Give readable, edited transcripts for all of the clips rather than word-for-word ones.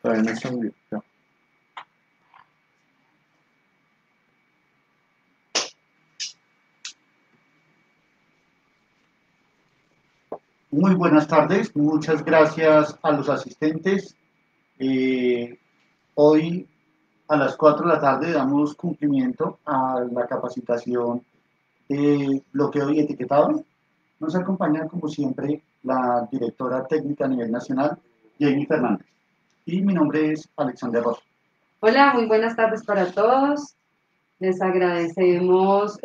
Todavía no está bien. Ya. Muy buenas tardes, muchas gracias a los asistentes. Eh, Hoy a las 4 de la tarde damos cumplimiento a la capacitación de bloqueo y etiquetado. Nos acompaña, como siempre, la directora técnica a nivel nacional, Jamie Fernández. Y mi nombre es Alexander Rosso. Hola, muy buenas tardes para todos. Les agradecemos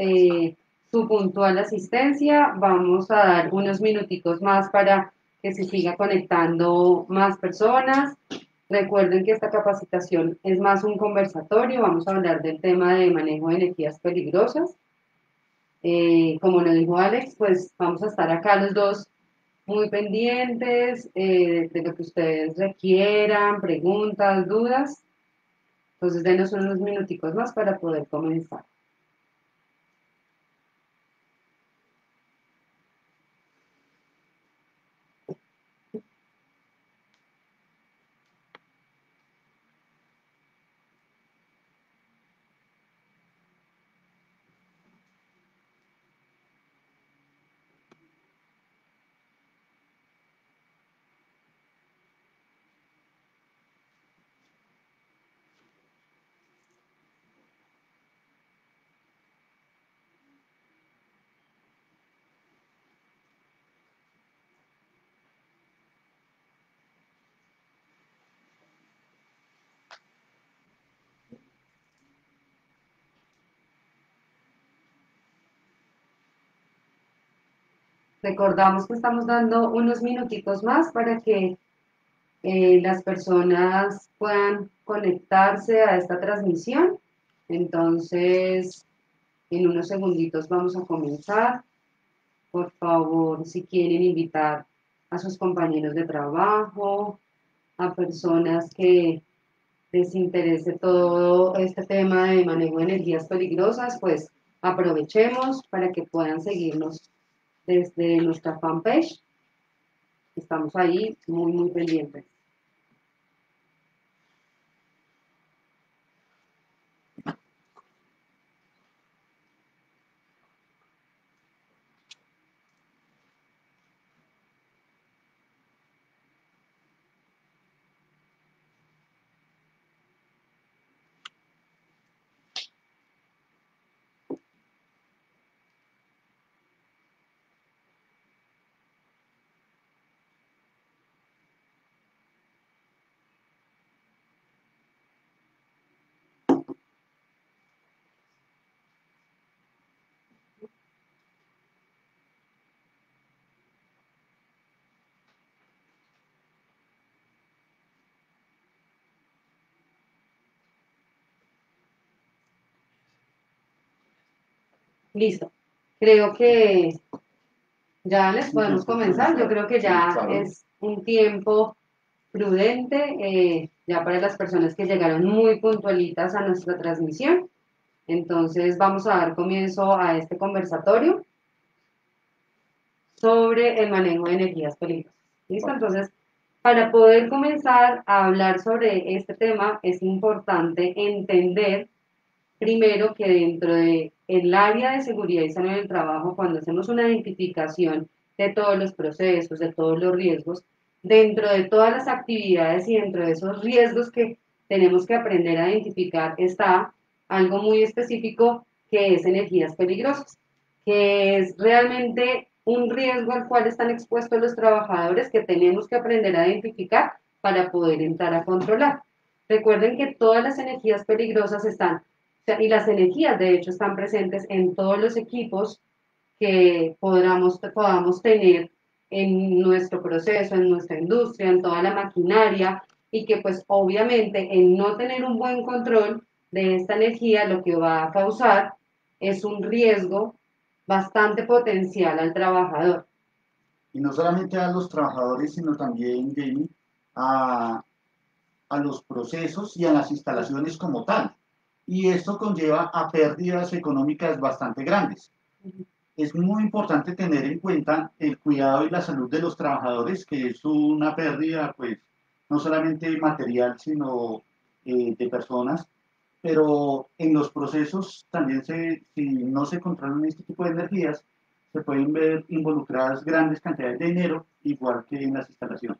su puntual asistencia. Vamos a dar unos minuticos más para que se siga conectando más personas. Recuerden que esta capacitación es más un conversatorio. Vamos a hablar del tema de manejo de energías peligrosas. Como lo dijo Alex, pues vamos a estar acá los dos muy pendientes de lo que ustedes requieran, preguntas, dudas. Entonces, denos unos minuticos más para poder comenzar. Recordamos que estamos dando unos minutitos más para que las personas puedan conectarse a esta transmisión. Entonces, en unos segunditos vamos a comenzar. Por favor, si quieren invitar a sus compañeros de trabajo, a personas que les interese todo este tema de manejo de energías peligrosas, pues aprovechemos para que puedan seguirnos desde nuestra fanpage. Estamos ahí muy pendientes. Listo. Creo que ya les podemos comenzar. Yo creo que ya es un tiempo prudente, ya para las personas que llegaron muy puntualitas a nuestra transmisión. Entonces vamos a dar comienzo a este conversatorio sobre el manejo de energías peligrosas. ¿Listo? Entonces, para poder comenzar a hablar sobre este tema, es importante entender primero que dentro del área de seguridad y salud en el trabajo, cuando hacemos una identificación de todos los procesos, de todos los riesgos, dentro de todas las actividades y dentro de esos riesgos que tenemos que aprender a identificar, está algo muy específico que es energías peligrosas, que es realmente un riesgo al cual están expuestos los trabajadores que tenemos que aprender a identificar para poder entrar a controlar. Recuerden que todas las energías peligrosas están, y las energías de hecho están presentes en todos los equipos que podamos tener en nuestro proceso, en nuestra industria, en toda la maquinaria, y que pues obviamente en no tener un buen control de esta energía lo que va a causar es un riesgo bastante potencial al trabajador. Y no solamente a los trabajadores, sino también, Jamie, a los procesos y a las instalaciones como tal. y esto conlleva a pérdidas económicas bastante grandes. Es muy importante tener en cuenta el cuidado y la salud de los trabajadores, que es una pérdida, pues, no solamente material, sino de personas, pero en los procesos también si no se controlan este tipo de energías, se pueden ver involucradas grandes cantidades de dinero, igual que en las instalaciones.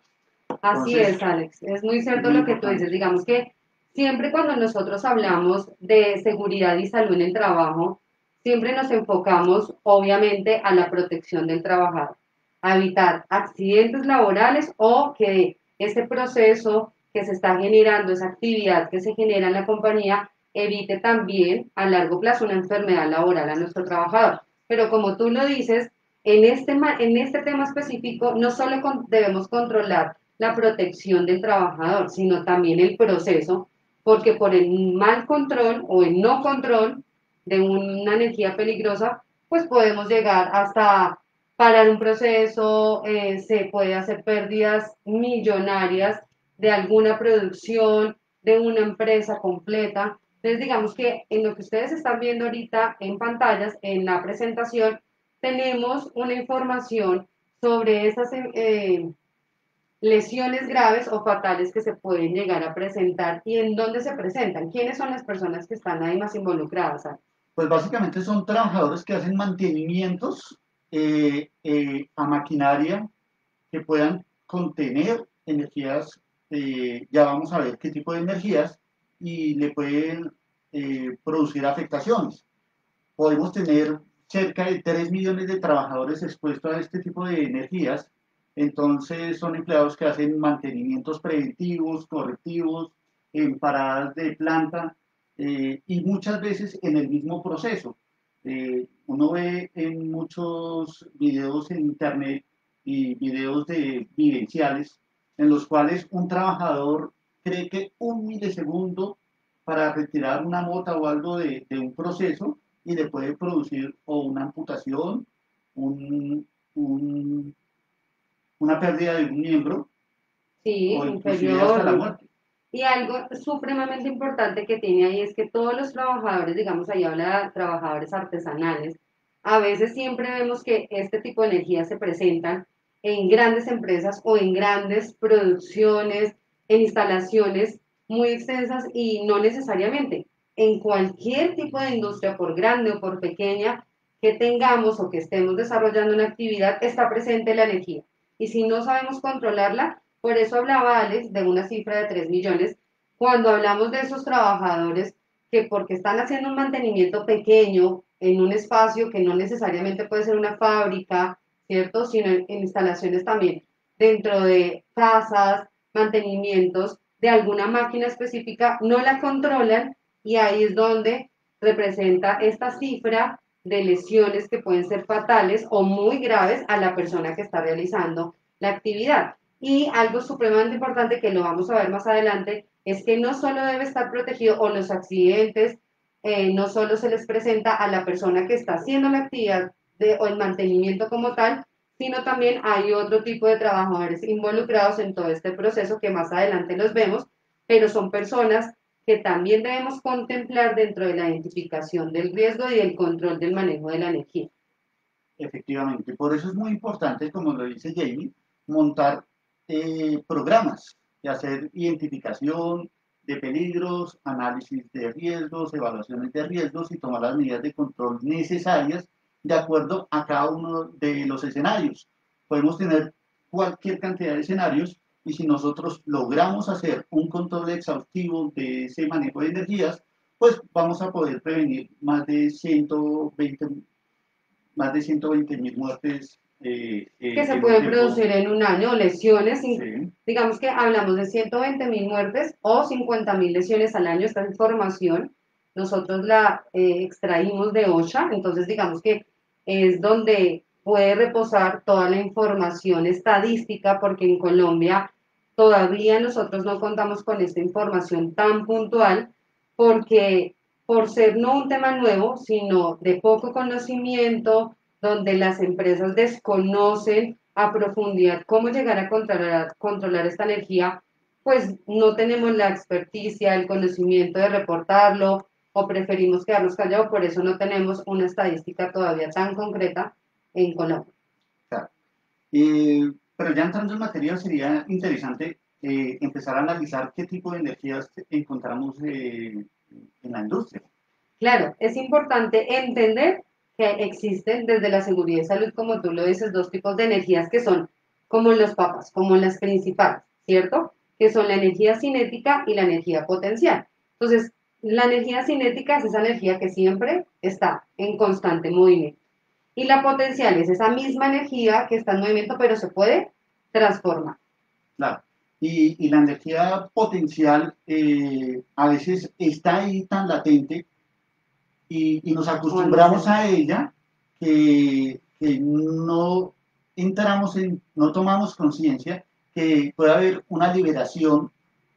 Así Entonces, es, Alex. Es muy es cierto muy lo que tú dices. importante. Digamos que siempre cuando nosotros hablamos de seguridad y salud en el trabajo, siempre nos enfocamos, obviamente, a la protección del trabajador, a evitar accidentes laborales o que ese proceso que se está generando, esa actividad que se genera en la compañía, evite también a largo plazo una enfermedad laboral a nuestro trabajador. Pero como tú lo dices, en este tema específico no solo debemos controlar la protección del trabajador, sino también el proceso, porque por el mal control o el no control de una energía peligrosa, pues podemos llegar hasta parar un proceso, se puede hacer pérdidas millonarias de alguna producción, de una empresa completa. Entonces, digamos que en lo que ustedes están viendo ahorita en pantallas, en la presentación, tenemos una información sobre esas lesiones graves o fatales que se pueden llegar a presentar y en dónde se presentan. ¿Quiénes son las personas que están ahí más involucradas? Pues básicamente son trabajadores que hacen mantenimientos a maquinaria que puedan contener energías, ya vamos a ver qué tipo de energías, y le pueden producir afectaciones. Podemos tener cerca de 3 millones de trabajadores expuestos a este tipo de energías, entonces son empleados que hacen mantenimientos preventivos, correctivos, en paradas de planta y muchas veces en el mismo proceso. Uno ve en muchos videos en internet y videos de vivenciales en los cuales un trabajador cree que un milisegundo para retirar una mota o algo de un proceso y le puede producir o una amputación, un, un, una pérdida de un miembro Sí, o inclusive hasta la inferior. muerte. Y algo supremamente importante que tiene ahí es que todos los trabajadores, digamos, ahí habla de trabajadores artesanales, a veces siempre vemos que este tipo de energías se presentan en grandes empresas o en grandes producciones, en instalaciones muy extensas y no necesariamente. En cualquier tipo de industria, por grande o por pequeña que tengamos o que estemos desarrollando una actividad, está presente la energía. Y si no sabemos controlarla, por eso hablaba Alex de una cifra de 3 millones, cuando hablamos de esos trabajadores que porque están haciendo un mantenimiento pequeño en un espacio que no necesariamente puede ser una fábrica, ¿cierto? Sino en instalaciones también dentro de casas, mantenimientos de alguna máquina específica, no la controlan y ahí es donde representa esta cifra de lesiones que pueden ser fatales o muy graves a la persona que está realizando la actividad. Y algo supremamente importante que lo vamos a ver más adelante es que no solo debe estar protegido o los accidentes, no solo se les presenta a la persona que está haciendo la actividad o el mantenimiento como tal, sino también hay otro tipo de trabajadores involucrados en todo este proceso que más adelante los vemos, pero son personas que también debemos contemplar dentro de la identificación del riesgo y el control del manejo de la energía. Efectivamente, por eso es muy importante, como lo dice Jamie, montar programas y hacer identificación de peligros, análisis de riesgos, evaluaciones de riesgos y tomar las medidas de control necesarias de acuerdo a cada uno de los escenarios. Podemos tener cualquier cantidad de escenarios y si nosotros logramos hacer un control exhaustivo de ese manejo de energías, pues vamos a poder prevenir más de 120.000 muertes Que se en un pueden tiempo. producir en un año, lesiones, Sí, digamos que hablamos de 120.000 muertes o 50.000 lesiones al año, esta información nosotros la extraímos de OSHA, entonces digamos que es donde puede reposar toda la información estadística, porque en Colombia todavía nosotros no contamos con esta información tan puntual, porque por ser no un tema nuevo, sino de poco conocimiento, donde las empresas desconocen a profundidad cómo llegar a controlar esta energía, pues no tenemos la experticia, el conocimiento de reportarlo, o preferimos quedarnos callados, por eso no tenemos una estadística todavía tan concreta en Colombia. Claro. Pero ya entrando en materia, sería interesante empezar a analizar qué tipo de energías encontramos en la industria. Claro, es importante entender que existen desde la seguridad y salud, como tú lo dices, dos tipos de energías que son como los papas, como las principales, ¿cierto? Que son la energía cinética y la energía potencial. Entonces, la energía cinética es esa energía que siempre está en constante movimiento. Y la potencial es esa misma energía que está en movimiento, pero se puede transformar. Claro. Y la energía potencial a veces está ahí tan latente y nos O acostumbramos almacenar. a ella que no entramos en, no tomamos conciencia que puede haber una liberación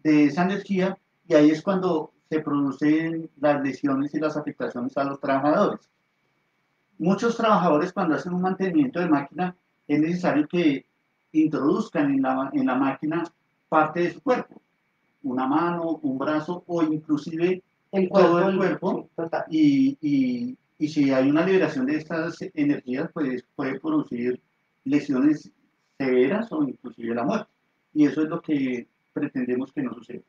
de esa energía y ahí es cuando se producen las lesiones y las afectaciones a los trabajadores. Muchos trabajadores cuando hacen un mantenimiento de máquina es necesario que introduzcan en la máquina parte de su cuerpo, una mano, un brazo o inclusive El todo cuerpo, el cuerpo sí, total. y si hay una liberación de estas energías pues puede producir lesiones severas o inclusive la muerte. Y eso es lo que pretendemos que no suceda.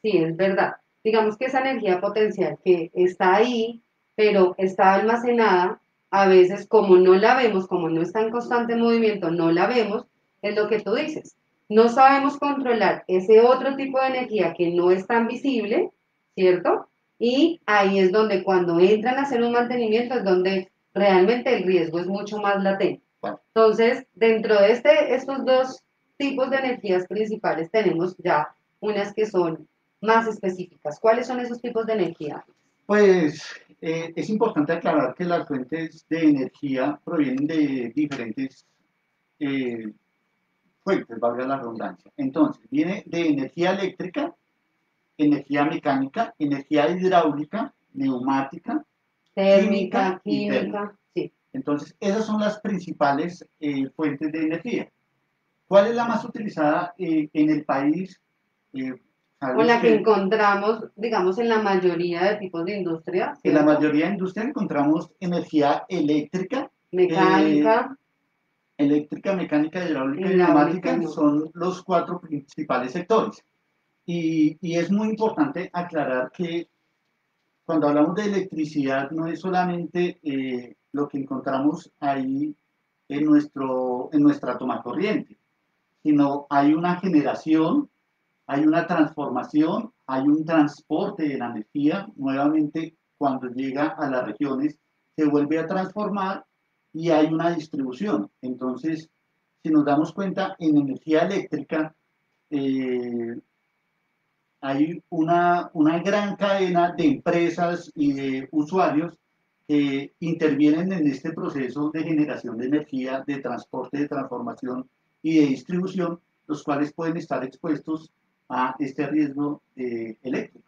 Sí, es verdad. Digamos que esa energía potencial que está ahí, pero está almacenada, a veces como no la vemos, como no está en constante movimiento, no la vemos, es lo que tú dices. No sabemos controlar ese otro tipo de energía que no es tan visible, ¿cierto? Y ahí es donde cuando entran a hacer un mantenimiento es donde realmente el riesgo es mucho más latente. Bueno, Entonces, dentro de estos dos tipos de energías principales tenemos ya unas que son más específicas. ¿Cuáles son esos tipos de energía? pues es importante aclarar que las fuentes de energía provienen de diferentes eh, fuentes, valga la redundancia. Entonces, viene de energía eléctrica, energía mecánica, energía hidráulica, neumática, química Térmica, y térmica. química, sí. Entonces, esas son las principales fuentes de energía. ¿Cuál es la más utilizada en el país? Eh, O Sabes la que que encontramos, digamos, en la mayoría de tipos de industria, en la ¿cierto? mayoría de industrias encontramos energía eléctrica, Mecánica, eléctrica, mecánica, hidráulica y hidráulica, neumática no. son los cuatro principales sectores. Y es muy importante aclarar que cuando hablamos de electricidad no es solamente lo que encontramos ahí en nuestra toma corriente, sino hay una generación, hay una transformación, hay un transporte de la energía, nuevamente cuando llega a las regiones se vuelve a transformar y hay una distribución. Entonces, si nos damos cuenta, en energía eléctrica eh, hay una gran cadena de empresas y de usuarios que intervienen en este proceso de generación de energía, de transporte, de transformación y de distribución, los cuales pueden estar expuestos a este riesgo eléctrico.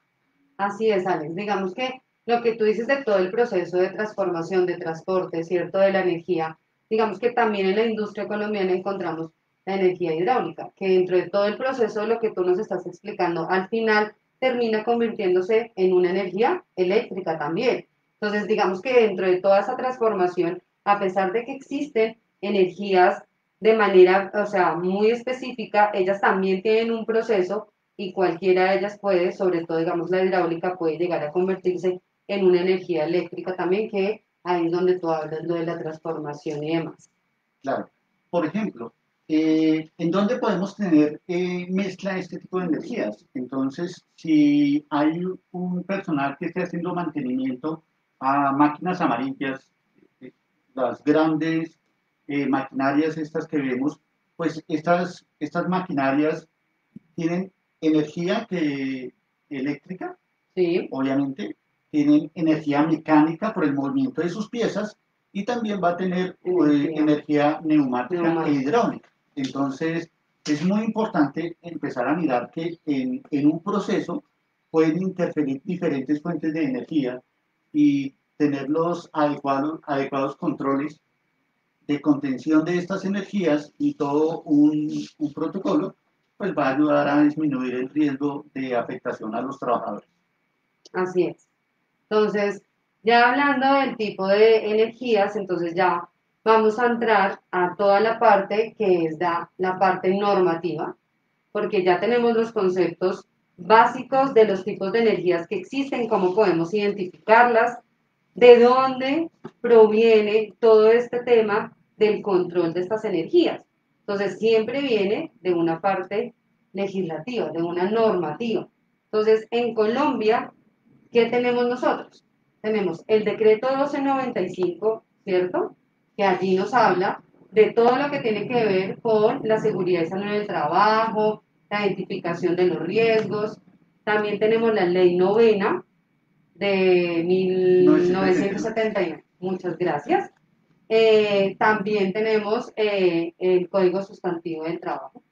Así es, Alex. Digamos que lo que tú dices de todo el proceso de transformación, de transporte, ¿cierto? De la energía, digamos que también en la industria colombiana encontramos la energía hidráulica, que dentro de todo el proceso de lo que tú nos estás explicando, al final termina convirtiéndose en una energía eléctrica también. Entonces, digamos que dentro de toda esa transformación, a pesar de que existen energías de manera, o sea, muy específica, ellas también tienen un proceso y cualquiera de ellas puede, sobre todo digamos la hidráulica, puede llegar a convertirse en una energía eléctrica también, que ahí es donde tú hablas lo de la transformación y demás. Claro. Por ejemplo, ¿en dónde podemos tener mezcla de este tipo de energías? Entonces, si hay un personal que esté haciendo mantenimiento a máquinas amarillas, eh, las grandes maquinarias estas que vemos, pues estas maquinarias tienen energía eléctrica, Sí, obviamente, tienen energía mecánica por el movimiento de sus piezas y también va a tener energía energía neumática e neumática. hidráulica. Entonces, es muy importante empezar a mirar que en un proceso pueden interferir diferentes fuentes de energía y tener los adecuados controles de contención de estas energías y todo un protocolo, pues va a ayudar a disminuir el riesgo de afectación a los trabajadores. Así es. Entonces, ya hablando del tipo de energías, entonces ya vamos a entrar a toda la parte que es la parte normativa, porque ya tenemos los conceptos básicos de los tipos de energías que existen, cómo podemos identificarlas, de dónde proviene todo este tema del control de estas energías. Entonces, siempre viene de una parte legislativa, de una normativa. Entonces, en Colombia, ¿qué tenemos nosotros? Tenemos el decreto 1295, ¿cierto? Que allí nos habla de todo lo que tiene que ver con la seguridad y salud en el trabajo, la identificación de los riesgos. También tenemos la ley novena de 971. 1971. Muchas gracias. También tenemos el Código Sustantivo del Trabajo.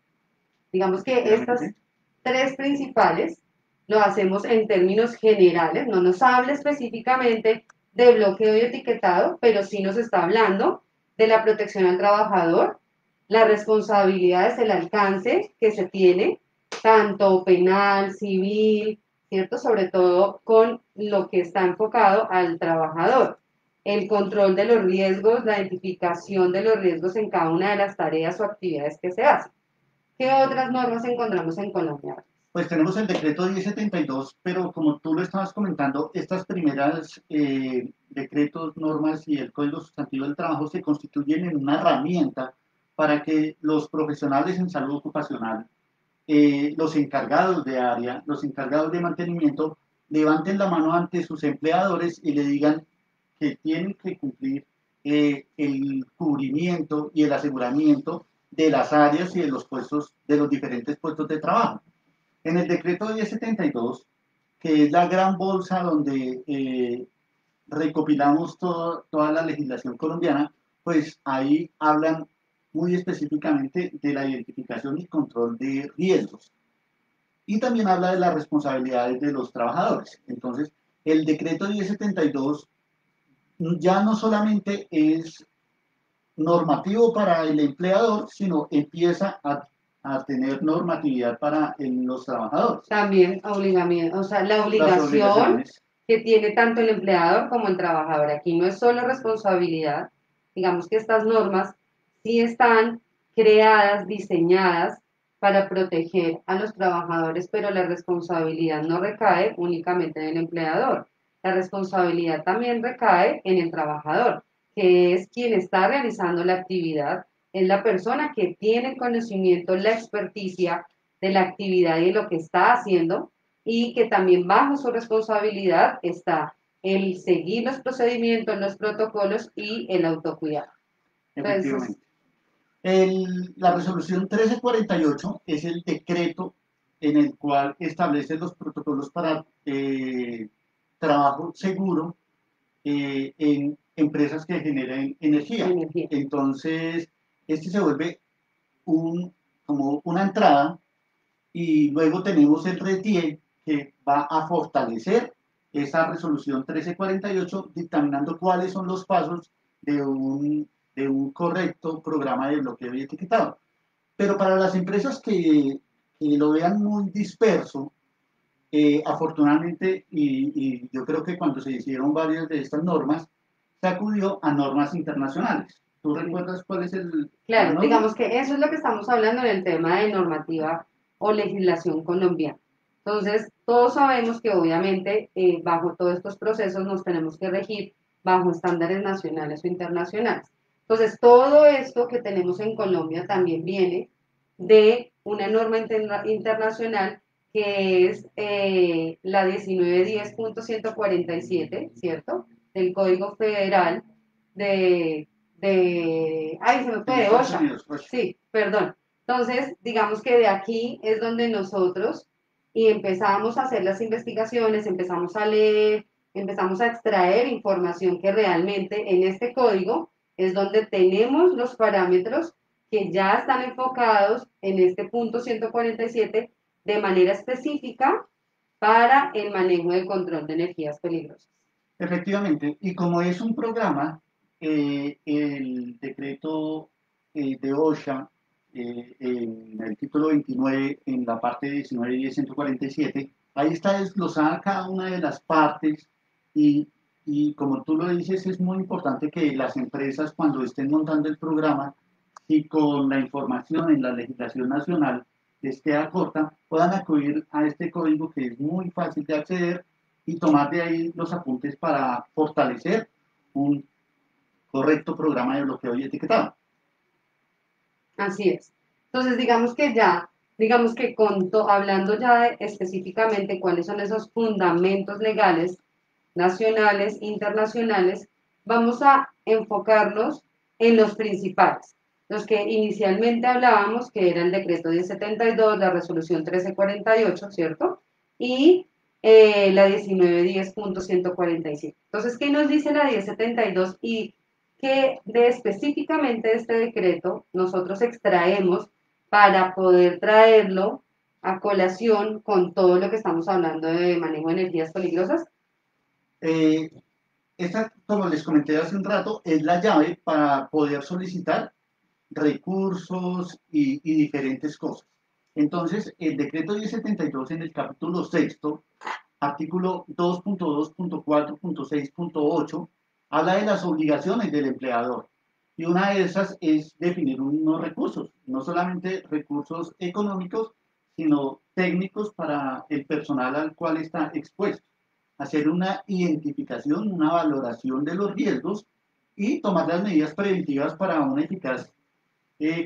Digamos que estas Efectivamente. tres principales lo hacemos en términos generales, no nos habla específicamente de bloqueo y etiquetado, pero sí nos está hablando de la protección al trabajador, las responsabilidades, el alcance que se tiene, tanto penal, civil, ¿cierto? Sobre todo con lo que está enfocado al trabajador. El control de los riesgos, la identificación de los riesgos en cada una de las tareas o actividades que se hacen. ¿Qué otras normas encontramos en Colombia? Pues tenemos el decreto 1072, pero como tú lo estabas comentando, estas primeras decretos, normas y el Código Sustantivo del Trabajo se constituyen en una herramienta para que los profesionales en salud ocupacional, los encargados de área, los encargados de mantenimiento, levanten la mano ante sus empleadores y le digan que tienen que cumplir el cubrimiento y el aseguramiento de las áreas y de los puestos, de los diferentes puestos de trabajo. En el decreto 1072, que es la gran bolsa donde recopilamos toda la legislación colombiana, pues ahí hablan muy específicamente de la identificación y control de riesgos. Y también habla de las responsabilidades de los trabajadores. Entonces, el decreto 1072 ya no solamente es normativo para el empleador, sino empieza a tener normatividad para los trabajadores. También obligamiento, o sea, la Las obligación obligaciones. que tiene tanto el empleador como el trabajador. Aquí no es solo responsabilidad, digamos que estas normas sí están creadas, diseñadas para proteger a los trabajadores, pero la responsabilidad no recae únicamente en el empleador. La responsabilidad también recae en el trabajador, que es quien está realizando la actividad, es la persona que tiene el conocimiento, la experticia de la actividad y de lo que está haciendo y que también bajo su responsabilidad está el seguir los procedimientos, los protocolos y el autocuidado. Entonces, Efectivamente. La resolución 1348 es el decreto en el cual establece los protocolos para trabajo seguro en empresas que generen energía. energía. Entonces, este se vuelve como una entrada y luego tenemos el RETIE que va a fortalecer esa resolución 1348 dictaminando cuáles son los pasos de un correcto programa de bloqueo y etiquetado. Pero para las empresas que lo vean muy disperso, afortunadamente, y yo creo que cuando se hicieron varias de estas normas, se acudió a normas internacionales. ¿Tú recuerdas cuál es la Claro, norma? digamos que eso es lo que estamos hablando en el tema de normativa o legislación colombiana. Entonces, todos sabemos que obviamente bajo todos estos procesos nos tenemos que regir bajo estándares nacionales o internacionales. Entonces, todo esto que tenemos en Colombia también viene de una norma internacional que es la 1910.147, ¿cierto? Del Código Federal ay, se me De fue, los de Estados OSHA. Unidos, pues. Sí, perdón. Entonces, digamos que de aquí es donde nosotros y empezamos a hacer las investigaciones, empezamos a leer, empezamos a extraer información que realmente en este código es donde tenemos los parámetros que ya están enfocados en este punto 147 de manera específica para el manejo del control de energías peligrosas. Efectivamente, y como es un programa, el decreto de OSHA, en el título 29, en la parte 19.10.147, ahí está desglosada cada una de las partes Y, y como tú lo dices, es muy importante que las empresas cuando estén montando el programa, y con la información en la legislación nacional les queda corta, puedan acudir a este código que es muy fácil de acceder y tomar de ahí los apuntes para fortalecer un correcto programa de bloqueo y etiquetado. Así es. Entonces, digamos que hablando ya específicamente cuáles son esos fundamentos legales nacionales, internacionales, vamos a enfocarnos en los principales, los que inicialmente hablábamos, que era el decreto 1072, la resolución 1348, ¿cierto? Y la 1910.147. Entonces, ¿qué nos dice la 1072 y qué de específicamente de este decreto nosotros extraemos para poder traerlo a colación con todo lo que estamos hablando de manejo de energías peligrosas? Eh, Esta, como les comenté hace un rato, es la llave para poder solicitar recursos y diferentes cosas. Entonces, el decreto 1072 en el capítulo sexto, artículo 2.2.4.6.8, habla de las obligaciones del empleador. Y una de esas es definir unos recursos, no solamente recursos económicos, sino técnicos para el personal al cual está expuesto. Hacer una identificación, una valoración de los riesgos y tomar las medidas preventivas para un eficaz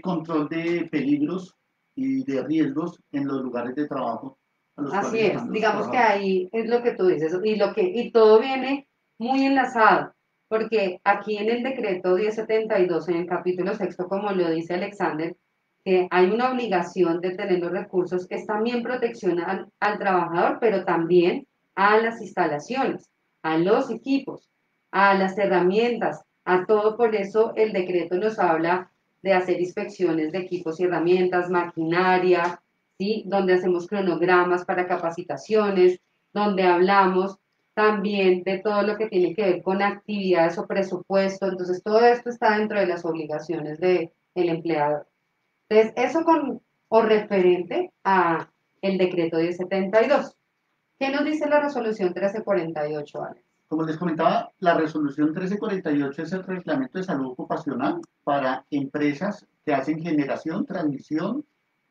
control de peligros y de riesgos en los lugares de trabajo a los Así cuales es, están los digamos que trabajadores. ahí es lo que tú dices, y todo viene muy enlazado, porque aquí en el decreto 1072, en el capítulo sexto, como lo dice Alexander, que hay una obligación de tener los recursos, es también protección al trabajador, pero también a las instalaciones, a los equipos, a las herramientas, a todo. Por eso el decreto nos habla de hacer inspecciones de equipos y herramientas, maquinaria, ¿sí? Donde hacemos cronogramas para capacitaciones, donde hablamos también de todo lo que tiene que ver con actividades o presupuesto. Entonces, todo esto está dentro de las obligaciones del empleador. Entonces, eso o referente a el decreto 1072. ¿Qué nos dice la resolución 1348, Alex? Como les comentaba, la resolución 1348 es el reglamento de salud ocupacional para empresas que hacen generación, transmisión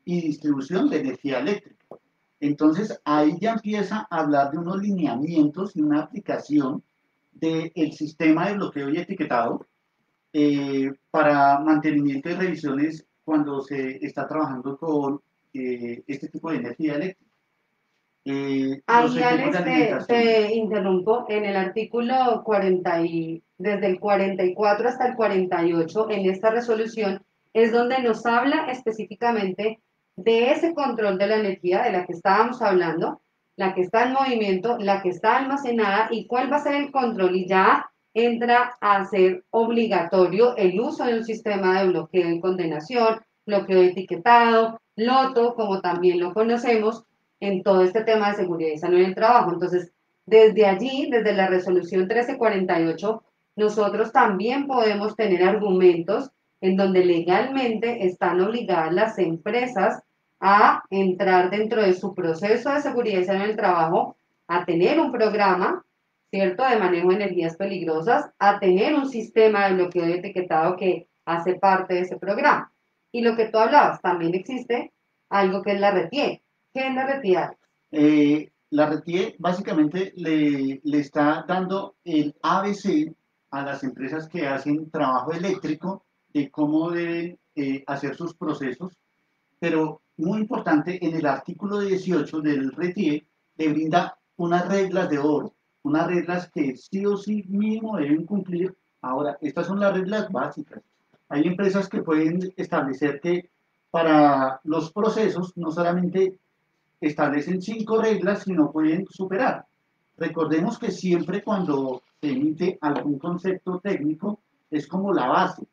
y distribución de energía eléctrica. Entonces, ahí ya empieza a hablar de unos lineamientos y una aplicación del sistema de bloqueo y etiquetado para mantenimiento y revisiones cuando se está trabajando con este tipo de energía eléctrica. Los Ahí, equipos de Alex, alimentación. te interrumpo. En el artículo 40, desde el 44 hasta el 48, en esta resolución, es donde nos habla específicamente de ese control de la energía de la que estábamos hablando, la que está en movimiento, la que está almacenada y cuál va a ser el control. Y ya entra a ser obligatorio el uso de un sistema de bloqueo y condenación, bloqueo de etiquetado, loto, como también lo conocemos en todo este tema de seguridad y salud en el trabajo. Entonces, desde allí, desde la resolución 1348, nosotros también podemos tener argumentos en donde legalmente están obligadas las empresas a entrar dentro de su proceso de seguridad y salud en el trabajo, a tener un programa, ¿cierto?, de manejo de energías peligrosas, a tener un sistema de bloqueo y etiquetado que hace parte de ese programa. Y lo que tú hablabas, también existe algo que es la RETIE. ¿Qué es la RETIE? La RETIE básicamente le está dando el ABC a las empresas que hacen trabajo eléctrico de cómo deben hacer sus procesos, pero muy importante, en el artículo 18 del RETIE le brinda unas reglas de oro, unas reglas que sí o sí mínimo deben cumplir. Ahora, estas son las reglas básicas. Hay empresas que pueden establecer que para los procesos no solamente establecen 5 reglas y no pueden superar. Recordemos que siempre cuando se emite algún concepto técnico es como la base.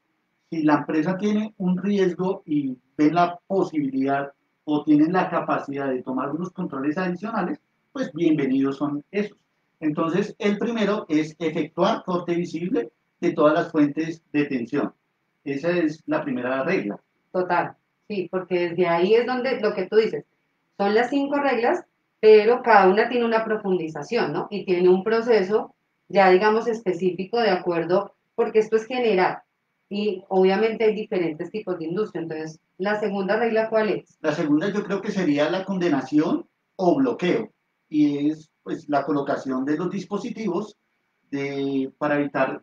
Si la empresa tiene un riesgo y ven la posibilidad o tienen la capacidad de tomar unos controles adicionales, pues bienvenidos son esos. Entonces, el primero es efectuar corte visible de todas las fuentes de tensión. Esa es la primera regla. Total, sí, porque desde ahí es donde lo que tú dices, son las 5 reglas, pero cada una tiene una profundización, ¿no? Y tiene un proceso ya digamos específico de acuerdo, porque esto es general y obviamente hay diferentes tipos de industria. Entonces, la segunda regla, ¿cuál es? La segunda yo creo que sería la condenación o bloqueo, y es pues la colocación de los dispositivos para evitar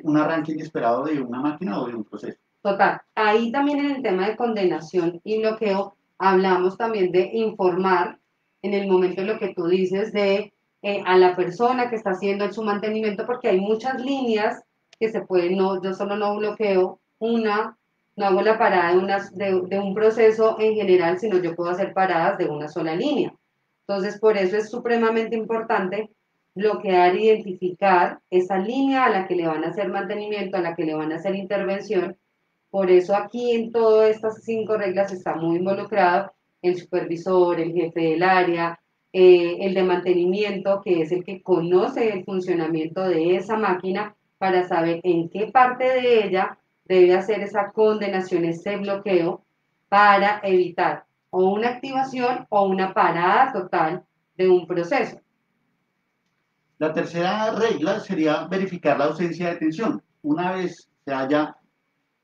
un arranque inesperado de una máquina o de un proceso. Total, ahí también en el tema de condenación y bloqueo hablamos también de informar en el momento en lo que tú dices de a la persona que está haciendo su mantenimiento, porque hay muchas líneas que se pueden, no, yo solo no bloqueo una, no hago la parada de un proceso en general, sino yo puedo hacer paradas de una sola línea. Entonces, por eso es supremamente importante bloquear, identificar esa línea a la que le van a hacer mantenimiento, a la que le van a hacer intervención. Por eso aquí en todas estas 5 reglas está muy involucrado el supervisor, el jefe del área, el de mantenimiento, que es el que conoce el funcionamiento de esa máquina para saber en qué parte de ella debe hacer esa condenación, ese bloqueo, para evitar o una activación o una parada total de un proceso. La tercera regla sería verificar la ausencia de tensión. Una vez se haya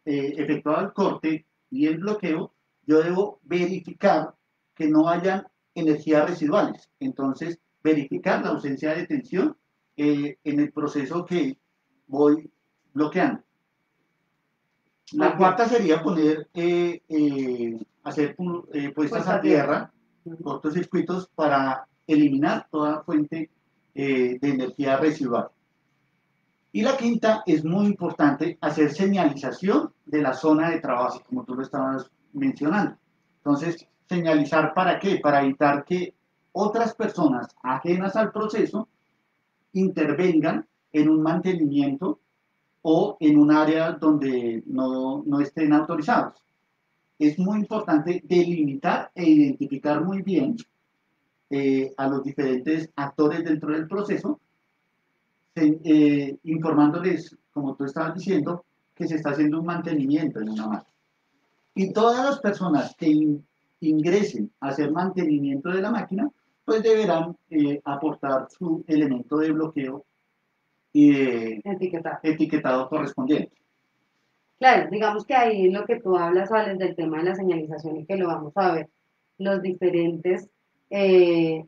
efectuado el corte y el bloqueo, yo debo verificar que no hayan energías residuales. Entonces, verificar la ausencia de tensión en el proceso que voy bloqueando. La Ok, cuarta sería hacer puestas puesta a a tierra. tierra, cortocircuitos para eliminar toda fuente de energía residual. Y la quinta es muy importante hacer señalización de la zona de trabajo, como tú lo estabas mencionando. Entonces, señalizar para qué? Para evitar que otras personas ajenas al proceso intervengan en un mantenimiento o en un área donde no estén autorizados. Es muy importante delimitar e identificar muy bien a los diferentes actores dentro del proceso, informándoles, como tú estabas diciendo, que se está haciendo un mantenimiento en una máquina. Y todas las personas que ingresen a hacer mantenimiento de la máquina, pues deberán aportar su elemento de bloqueo y de Etiquetar. etiquetado correspondiente. Claro, digamos que ahí en lo que tú hablas, Alex, del tema de la señalización y que lo vamos a ver, los diferentes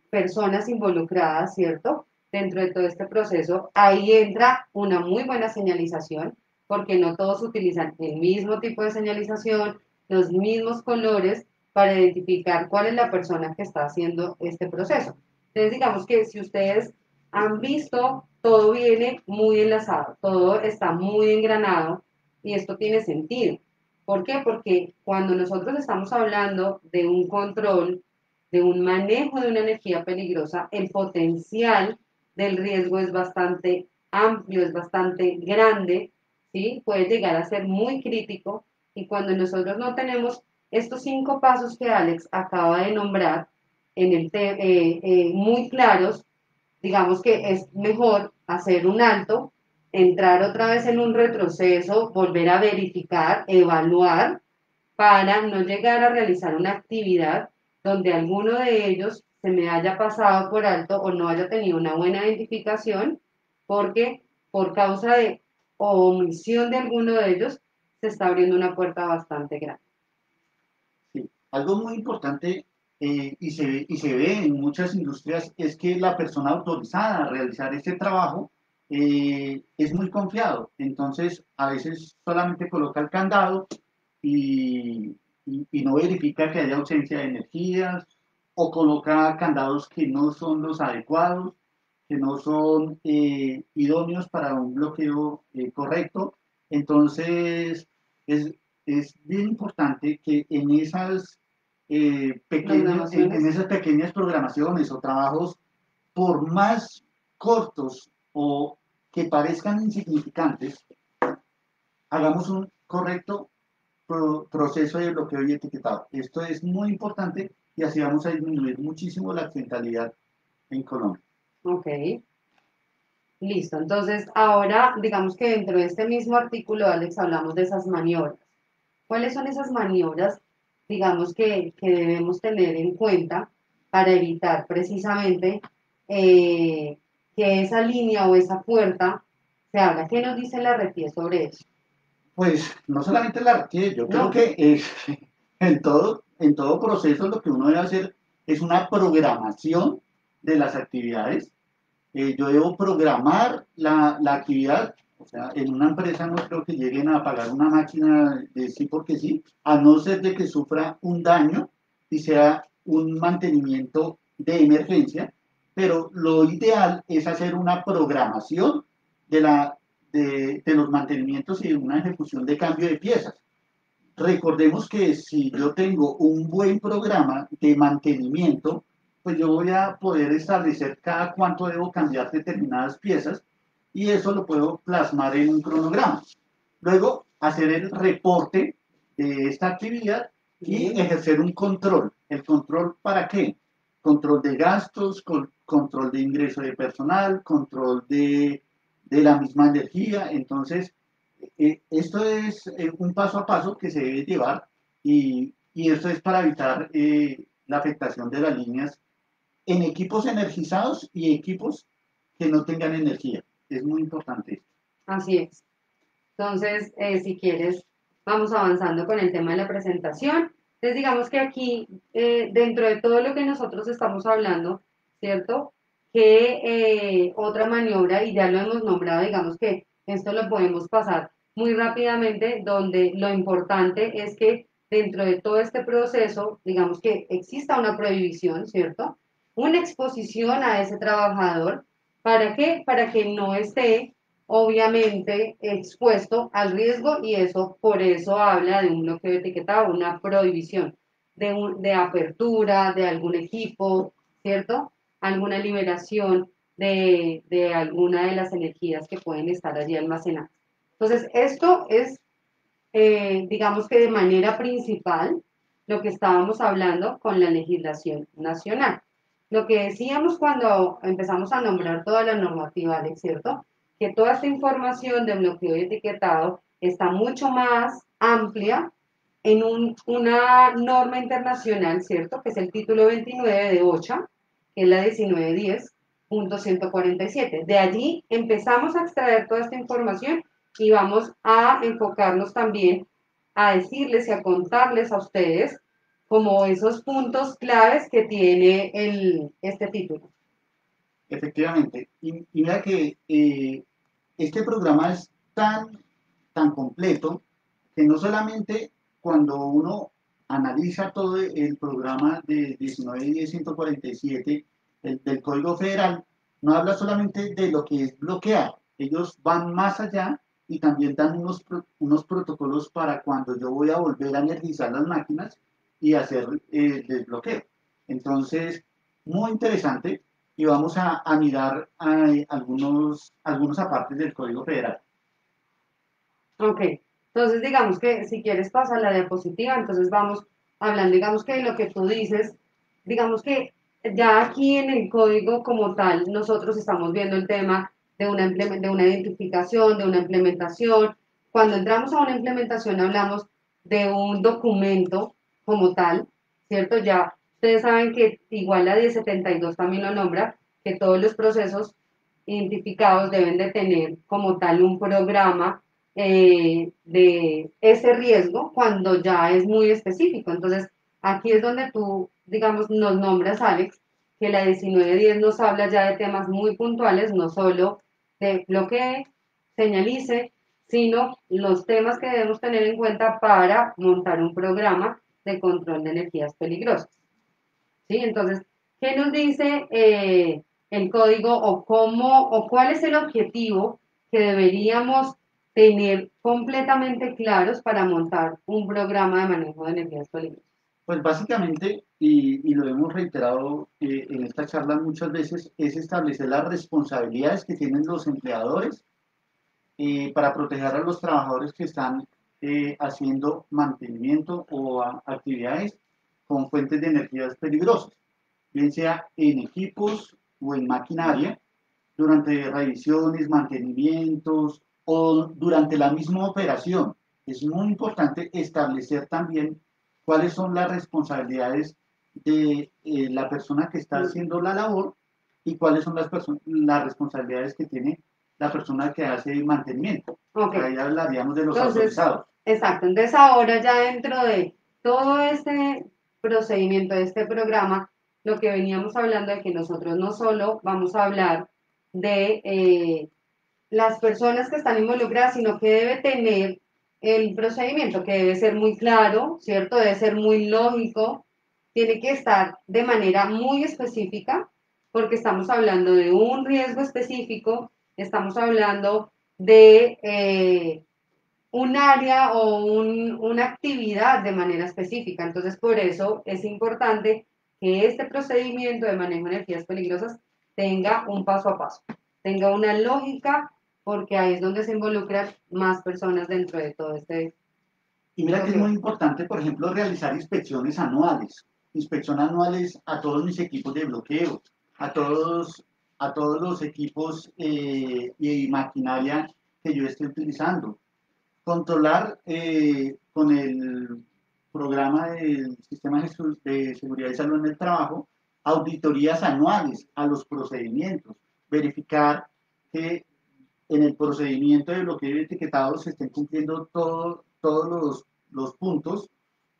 personas involucradas, ¿cierto? Dentro de todo este proceso, ahí entra una muy buena señalización, porque no todos utilizan el mismo tipo de señalización, los mismos colores para identificar cuál es la persona que está haciendo este proceso. Entonces, digamos que si ustedes han visto, todo viene muy enlazado, todo está muy engranado y esto tiene sentido. ¿Por qué? Porque cuando nosotros estamos hablando de un control, de un manejo de una energía peligrosa, el potencial del riesgo es bastante amplio, es bastante grande, ¿sí? Puede llegar a ser muy crítico y cuando nosotros no tenemos estos 5 pasos que Alex acaba de nombrar muy claros, digamos que es mejor hacer un alto, entrar otra vez en un retroceso, volver a verificar, evaluar, para no llegar a realizar una actividad donde alguno de ellos se me haya pasado por alto o no haya tenido una buena identificación, porque por causa de omisión de alguno de ellos se está abriendo una puerta bastante grande. Sí. Algo muy importante y se ve en muchas industrias es que la persona autorizada a realizar este trabajo es muy confiado. Entonces, a veces solamente coloca el candado y, y no verifica que haya ausencia de energías o coloca candados que no son los adecuados, que no son idóneos para un bloqueo correcto. Entonces, es, es bien importante que en Programaciones. esas pequeñas programaciones o trabajos, por más cortos o que parezcan insignificantes, hagamos un correcto proceso de bloqueo y etiquetado. Esto es muy importante y así vamos a disminuir muchísimo la accidentalidad en Colombia. Ok, listo. Entonces, ahora digamos que dentro de este mismo artículo, Alex, hablamos de esas maniobras. ¿Cuáles son esas maniobras, digamos, que debemos tener en cuenta para evitar precisamente eh, que esa línea o esa puerta se abra. ¿Qué nos dice la REPIE sobre eso? Pues no solamente la RTE, yo creo No, que en todo proceso lo que uno debe hacer es una programación de las actividades. Yo debo programar la actividad, o sea, en una empresa no creo que lleguen a pagar una máquina de sí porque sí, a no ser de que sufra un daño y sea un mantenimiento de emergencia, pero lo ideal es hacer una programación de, de los mantenimientos y una ejecución de cambio de piezas. Recordemos que si yo tengo un buen programa de mantenimiento, pues yo voy a poder establecer cada cuánto debo cambiar determinadas piezas y eso lo puedo plasmar en un cronograma. Luego, hacer el reporte de esta actividad y ejercer un control. ¿El control para qué? Control de gastos, control de ingreso de personal, control de la misma energía. Entonces, esto es un paso a paso que se debe llevar y esto es para evitar la afectación de las líneas en equipos energizados y equipos que no tengan energía. Es muy importante. así es. Entonces, si quieres, vamos avanzando con el tema de la presentación. Entonces, digamos que aquí, dentro de todo lo que nosotros estamos hablando, ¿cierto? Que otra maniobra, y ya lo hemos nombrado, digamos que esto lo podemos pasar muy rápidamente, donde lo importante es que dentro de todo este proceso, digamos que exista una prohibición, ¿cierto? Una exposición a ese trabajador. ¿Para qué? Para que no esté obviamente expuesto al riesgo y eso por eso habla de un bloqueo etiquetado, una prohibición de apertura de algún equipo, ¿cierto? Alguna liberación de alguna de las energías que pueden estar allí almacenadas. Entonces, esto es, digamos que de manera principal, lo que estábamos hablando con la legislación nacional. Lo que decíamos cuando empezamos a nombrar toda la normativa, Alex, ¿cierto? Que toda esta información de bloqueo y etiquetado está mucho más amplia en una norma internacional, ¿cierto? Que es el título 29 de OCHA, que es la 1910.147. De allí empezamos a extraer toda esta información y vamos a enfocarnos también a decirles y a contarles a ustedes como esos puntos claves que tiene este título. Efectivamente. Y mira que este programa es tan completo que no solamente cuando uno analiza todo el programa de 19.10.147 del Código Federal, no habla solamente de lo que es bloquear. Ellos van más allá y también dan unos protocolos para cuando yo voy a volver a energizar las máquinas y hacer el desbloqueo. Entonces, muy interesante y vamos a mirar algunos apartes del Código Federal. Ok, entonces digamos que si quieres pasar la diapositiva, entonces vamos hablando, digamos que de lo que tú dices, digamos que ya aquí en el código como tal, nosotros estamos viendo el tema de una identificación, de una implementación. Cuando entramos a una implementación hablamos de un documento como tal, ¿cierto? Ya ustedes saben que igual la 1072 también lo nombra, que todos los procesos identificados deben de tener como tal un programa de ese riesgo cuando ya es muy específico. Entonces, aquí es donde tú, digamos, nos nombras, Alex, que la 1910 nos habla ya de temas muy puntuales, no solo de bloquee, señalice, sino los temas que debemos tener en cuenta para montar un programa de control de energías peligrosas. ¿Sí? Entonces, ¿qué nos dice el código o cómo o cuál es el objetivo que deberíamos tener completamente claros para montar un programa de manejo de energías peligrosas? Pues básicamente, y lo hemos reiterado en esta charla muchas veces, es establecer las responsabilidades que tienen los empleadores para proteger a los trabajadores que están haciendo mantenimiento o actividades con fuentes de energías peligrosas, bien sea en equipos o en maquinaria, durante revisiones, mantenimientos o durante la misma operación. Es muy importante establecer también cuáles son las responsabilidades de la persona que está haciendo la labor y cuáles son las responsabilidades que tiene la persona que hace el mantenimiento. Ok. Ahí hablaríamos de los Entonces, autorizados. exacto. Entonces ahora ya dentro de todo este procedimiento, de este programa, lo que veníamos hablando de que nosotros no solo vamos a hablar de las personas que están involucradas, sino que debe tener el procedimiento, que debe ser muy claro, ¿cierto? Debe ser muy lógico, tiene que estar de manera muy específica, porque estamos hablando de un riesgo específico, estamos hablando de un área o una actividad de manera específica. Entonces, por eso es importante que este procedimiento de manejo de energías peligrosas tenga un paso a paso, tenga una lógica, porque ahí es donde se involucran más personas dentro de todo este Y mira que es muy proceso. importante, por ejemplo, realizar inspecciones anuales a todos mis equipos de bloqueo, a todos los equipos y maquinaria que yo esté utilizando. Controlar con el programa del Sistema de Seguridad y Salud en el Trabajo auditorías anuales a los procedimientos, verificar que en el procedimiento de bloqueo y etiquetado se estén cumpliendo todos los puntos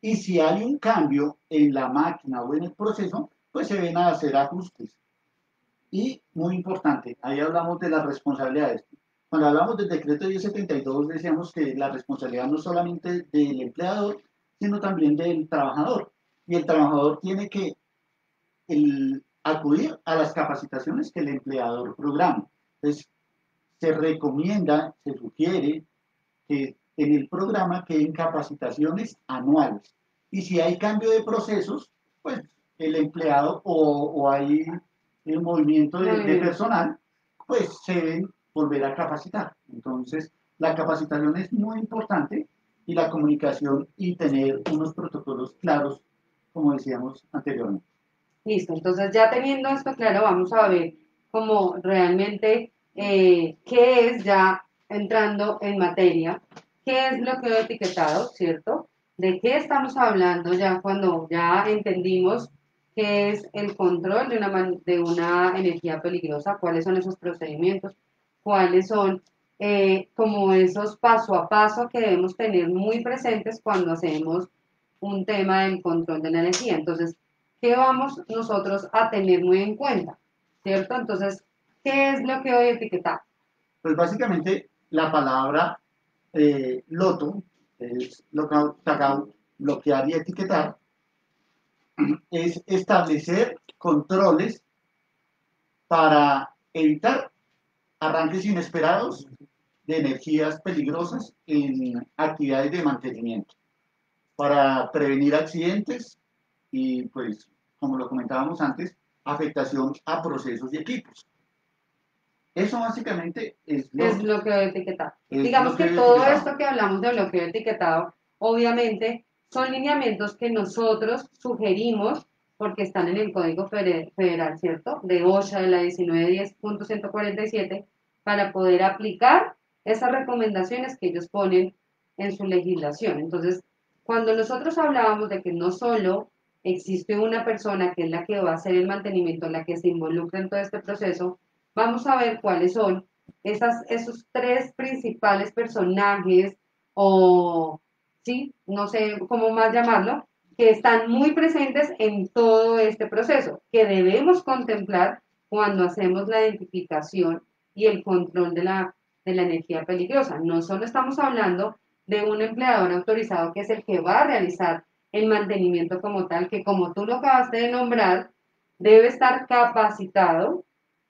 y si hay un cambio en la máquina o en el proceso, pues se ven a hacer ajustes. Y muy importante, ahí hablamos de las responsabilidades. Cuando hablamos del decreto 1072, decíamos que la responsabilidad no solamente del empleador, sino también del trabajador. Y el trabajador tiene que acudir a las capacitaciones que el empleador programa. Entonces, se recomienda, se sugiere que en el programa queden capacitaciones anuales. Y si hay cambio de procesos, pues el empleado o hay el movimiento de Movimiento. personal, pues se deben volver a capacitar. Entonces, la capacitación es muy importante y la comunicación y tener unos protocolos claros, como decíamos anteriormente. Listo, entonces ya teniendo esto claro, vamos a ver cómo realmente qué es ya entrando en materia, qué es bloqueo etiquetado, ¿cierto? ¿De qué estamos hablando ya cuando ya entendimos qué es el control de de una energía peligrosa, cuáles son esos procedimientos, cuáles son como esos paso a paso que debemos tener muy presentes cuando hacemos un tema del control de la energía? Entonces, ¿qué vamos nosotros a tener muy en cuenta? ¿Cierto? Entonces, ¿qué es bloqueo y etiquetado? Pues básicamente la palabra loto, es lockout, bloquear y etiquetar, es establecer controles para evitar arranques inesperados de energías peligrosas en actividades de mantenimiento, para prevenir accidentes y, pues, como lo comentábamos antes, afectación a procesos y equipos. Eso básicamente Es bloqueo y etiquetado. es Digamos lo que que he todo etiquetado. esto que hablamos de bloqueo y etiquetado, obviamente son lineamientos que nosotros sugerimos porque están en el Código Federal, ¿cierto? De OSHA, de la 1910.147, para poder aplicar esas recomendaciones que ellos ponen en su legislación. Entonces, cuando nosotros hablábamos de que no solo existe una persona que es la que va a hacer el mantenimiento, la que se involucra en todo este proceso, vamos a ver cuáles son esos tres principales personajes o, sí, no sé cómo más llamarlo, que están muy presentes en todo este proceso, que debemos contemplar cuando hacemos la identificación y el control de la energía peligrosa. No solo estamos hablando de un empleador autorizado que es el que va a realizar el mantenimiento como tal, que como tú lo acabaste de nombrar, debe estar capacitado,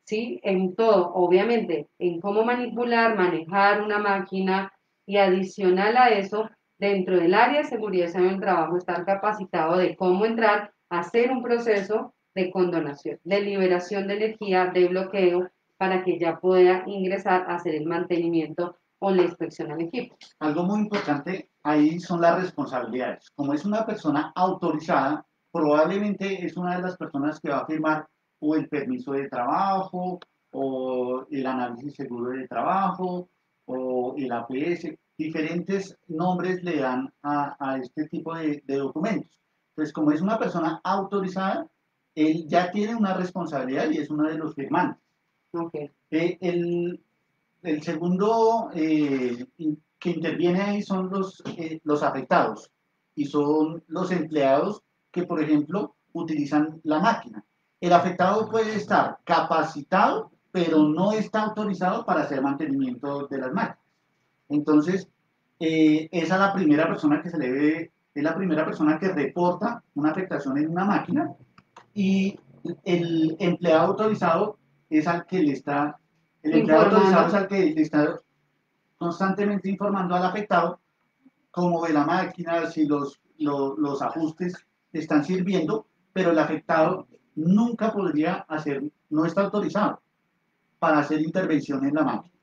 ¿sí? En todo, obviamente, en cómo manipular, manejar una máquina y adicional a eso, dentro del área de seguridad y salud del trabajo, estar capacitado de cómo entrar a hacer un proceso de condonación, de liberación de energía, de bloqueo, para que ya pueda ingresar a hacer el mantenimiento o la inspección al equipo. Algo muy importante ahí son las responsabilidades. Como es una persona autorizada, probablemente es una de las personas que va a firmar o el permiso de trabajo o el análisis seguro de trabajo o el APS. Diferentes nombres le dan a este tipo de documentos. Entonces, como es una persona autorizada, él ya tiene una responsabilidad y es uno de los firmantes. Ok. El segundo que interviene ahí son los afectados y son los empleados que, por ejemplo, utilizan la máquina. El afectado puede estar capacitado, pero no está autorizado para hacer mantenimiento de las máquinas. Entonces, esa es la primera persona que se le ve, es la primera persona que reporta una afectación en una máquina y el empleado autorizado es al que le está, el empleado autorizado es Informando. al que le está constantemente informando al afectado cómo ve la máquina, si los ajustes están sirviendo, pero el afectado nunca podría hacer, no está autorizado para hacer intervención en la máquina.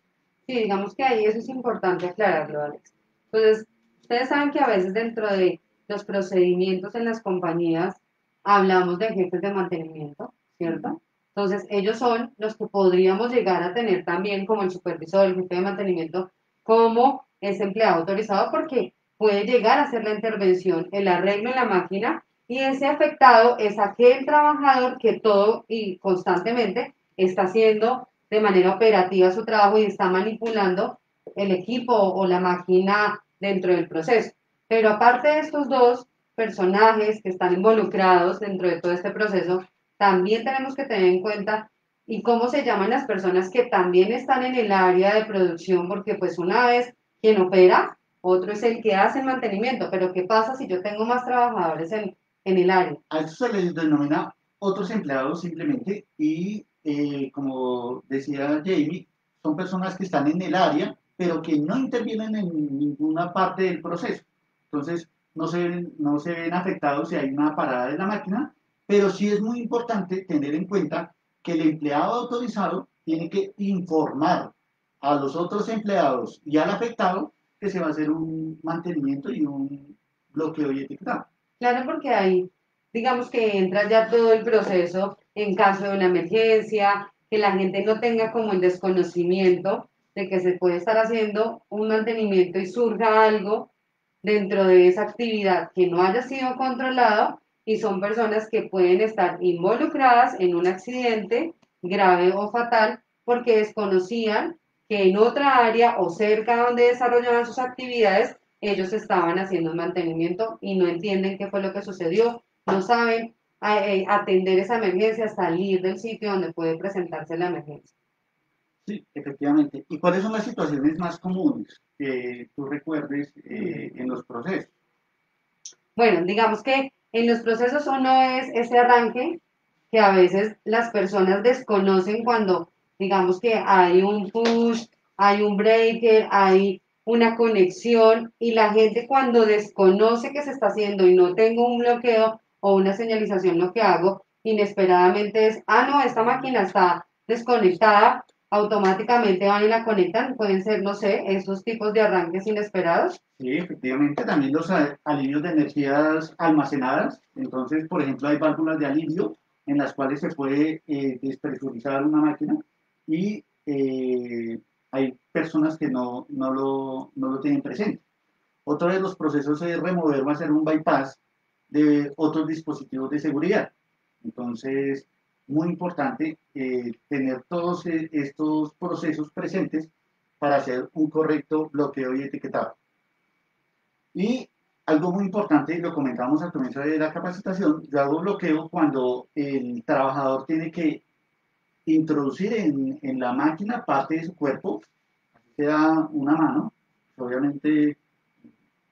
Sí, digamos que ahí eso es importante aclararlo, Alex. Entonces, ustedes saben que a veces dentro de los procedimientos en las compañías hablamos de jefes de mantenimiento, ¿cierto? Entonces, ellos son los que podríamos llegar a tener también como el supervisor, el jefe de mantenimiento, como ese empleado autorizado, porque puede llegar a hacer la intervención, el arreglo en la máquina, y ese afectado es aquel trabajador que todo y constantemente está haciendo de manera operativa su trabajo y está manipulando el equipo o la máquina dentro del proceso. Pero aparte de estos dos personajes que están involucrados dentro de todo este proceso, también tenemos que tener en cuenta y cómo se llaman las personas que también están en el área de producción, porque pues una vez quien opera, otro es el que hace el mantenimiento, pero ¿qué pasa si yo tengo más trabajadores en el área? A eso se les denomina otros empleados simplemente y como decía Jamie, son personas que están en el área, pero que no intervienen en ninguna parte del proceso. Entonces, no se ven afectados si hay una parada de la máquina, pero sí es muy importante tener en cuenta que el empleado autorizado tiene que informar a los otros empleados y al afectado que se va a hacer un mantenimiento y un bloqueo y etiquetado. Claro, porque ahí, digamos que entra ya todo el proceso en caso de una emergencia, que la gente no tenga como el desconocimiento de que se puede estar haciendo un mantenimiento y surja algo dentro de esa actividad que no haya sido controlado y son personas que pueden estar involucradas en un accidente grave o fatal porque desconocían que en otra área o cerca donde desarrollaban sus actividades ellos estaban haciendo un mantenimiento y no entienden qué fue lo que sucedió, no saben atender esa emergencia, salir del sitio donde puede presentarse la emergencia. Sí, efectivamente. ¿Y cuáles son las situaciones más comunes que tú recuerdes en los procesos? Bueno, digamos que en los procesos uno es ese arranque que a veces las personas desconocen cuando, digamos que hay un push, hay un breaker, hay una conexión y la gente cuando desconoce que se está haciendo y no tengo un bloqueo o una señalización, lo que hago inesperadamente es, ah, no, esta máquina está desconectada, automáticamente van y la conectan, pueden ser, no sé, esos tipos de arranques inesperados. Sí, efectivamente, también los alivios de energías almacenadas. Entonces, por ejemplo, hay válvulas de alivio en las cuales se puede despresurizar una máquina y hay personas que no lo tienen presente. Otro de los procesos es remover o hacer un bypass de otros dispositivos de seguridad. Entonces, muy importante tener todos estos procesos presentes para hacer un correcto bloqueo y etiquetado. Y algo muy importante, y lo comentamos al comienzo de la capacitación, yo hago bloqueo cuando el trabajador tiene que introducir en la máquina parte de su cuerpo, así sea una mano, obviamente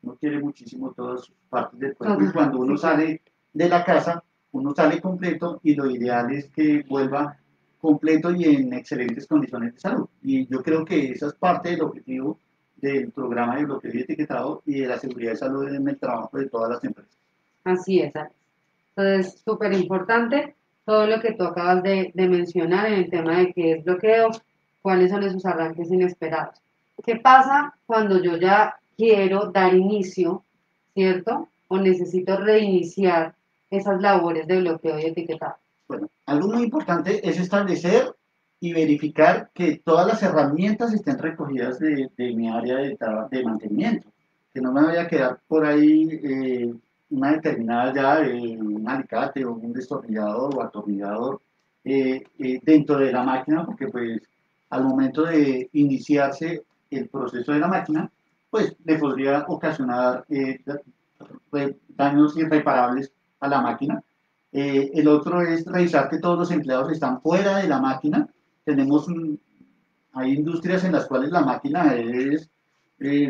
uno quiere muchísimo todas sus partes del cuerpo y cuando uno Sí, claro. sale de la casa, uno sale completo y lo ideal es que vuelva completo y en excelentes condiciones de salud. Y yo creo que esa es parte del objetivo del programa de bloqueo y etiquetado y de la seguridad de salud en el trabajo de todas las empresas. Así es, Alex. Entonces, súper importante todo lo que tú acabas de mencionar en el tema de qué es bloqueo, cuáles son esos arranques inesperados. ¿Qué pasa cuando yo ya quiero dar inicio, ¿cierto? O necesito reiniciar esas labores de bloqueo y etiquetado. Bueno, algo muy importante es establecer y verificar que todas las herramientas estén recogidas de mi área de mantenimiento, que no me vaya a quedar por ahí una determinada llave, un alicate o un destornillador o atornillador dentro de la máquina, porque pues al momento de iniciarse el proceso de la máquina, pues le podría ocasionar daños irreparables a la máquina. El otro es revisar que todos los empleados están fuera de la máquina. Tenemos hay industrias en las cuales la máquina es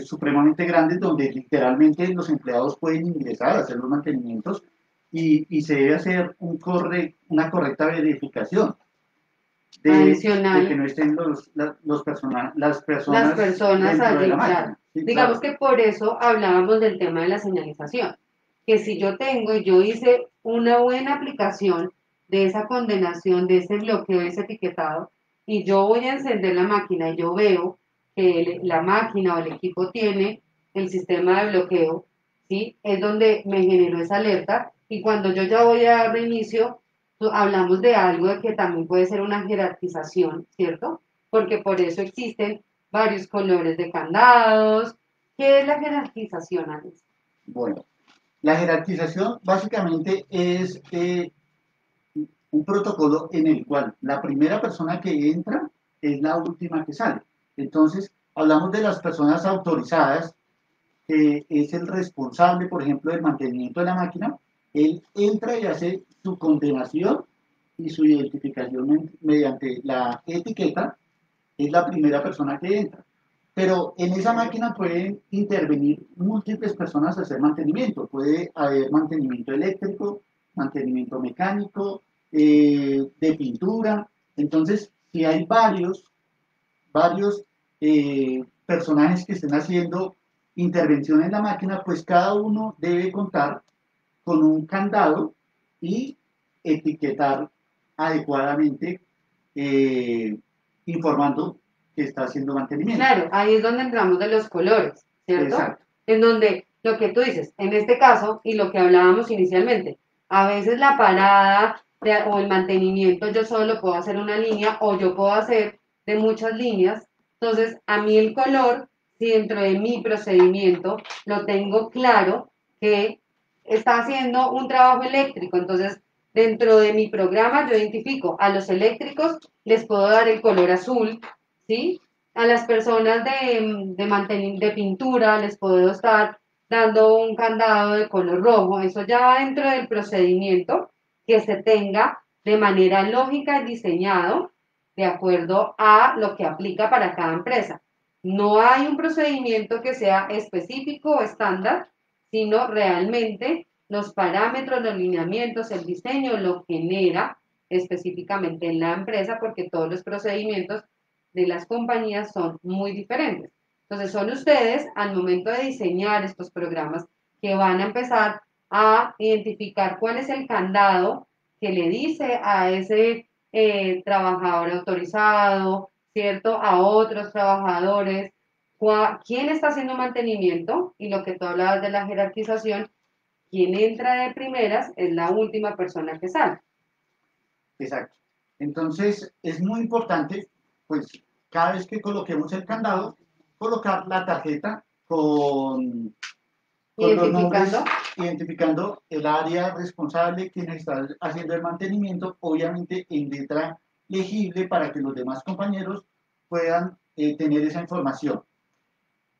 supremamente grande, donde literalmente los empleados pueden ingresar a hacer los mantenimientos y se debe hacer una correcta verificación de que Adicional, no estén las las personas personas dentro de la allí, claro. máquina. Sí, Digamos claro. que por eso hablábamos del tema de la señalización, que si yo tengo y yo hice una buena aplicación de esa condenación, de ese bloqueo, de ese etiquetado, y yo voy a encender la máquina y yo veo que la máquina o el equipo tiene el sistema de bloqueo, ¿sí? Es donde me generó esa alerta y cuando yo ya voy a dar reinicio, hablamos de algo de que también puede ser una jerarquización, ¿cierto? Porque por eso existen varios colores de candados. ¿Qué es la jerarquización, Alex? Bueno, la jerarquización básicamente es un protocolo en el cual la primera persona que entra es la última que sale. Entonces, hablamos de las personas autorizadas, que es el responsable, por ejemplo, del mantenimiento de la máquina. Él entra y hace su condenación y su identificación mediante la etiqueta, es la primera persona que entra. Pero en esa máquina pueden intervenir múltiples personas a hacer mantenimiento. Puede haber mantenimiento eléctrico, mantenimiento mecánico, de pintura. Entonces, si hay varios personajes que estén haciendo intervención en la máquina, pues cada uno debe contar con un candado y etiquetar adecuadamente, eh, informando que está haciendo mantenimiento. Claro, ahí es donde entramos de los colores, ¿cierto? Exacto. En donde lo que tú dices, en este caso, y lo que hablábamos inicialmente, a veces la parada o el mantenimiento yo solo puedo hacer una línea o yo puedo hacer de muchas líneas. Entonces, a mí el color, si dentro de mi procedimiento lo tengo claro que está haciendo un trabajo eléctrico, entonces dentro de mi programa yo identifico a los eléctricos, les puedo dar el color azul, ¿sí? A las personas de pintura les puedo estar dando un candado de color rojo. Eso ya va dentro del procedimiento que se tenga de manera lógica y diseñado de acuerdo a lo que aplica para cada empresa. No hay un procedimiento que sea específico o estándar, sino realmente los parámetros, los lineamientos, el diseño lo genera específicamente en la empresa porque todos los procedimientos de las compañías son muy diferentes. Entonces son ustedes al momento de diseñar estos programas que van a empezar a identificar cuál es el candado que le dice a ese trabajador autorizado, ¿cierto? A otros trabajadores, quién está haciendo mantenimiento y lo que tú hablabas de la jerarquización, quien entra de primeras es la última persona que sale. Exacto. Entonces, es muy importante, pues, cada vez que coloquemos el candado, colocar la tarjeta con los nombres, Identificando. identificando el área responsable, quien está haciendo el mantenimiento, obviamente en letra legible para que los demás compañeros puedan tener esa información.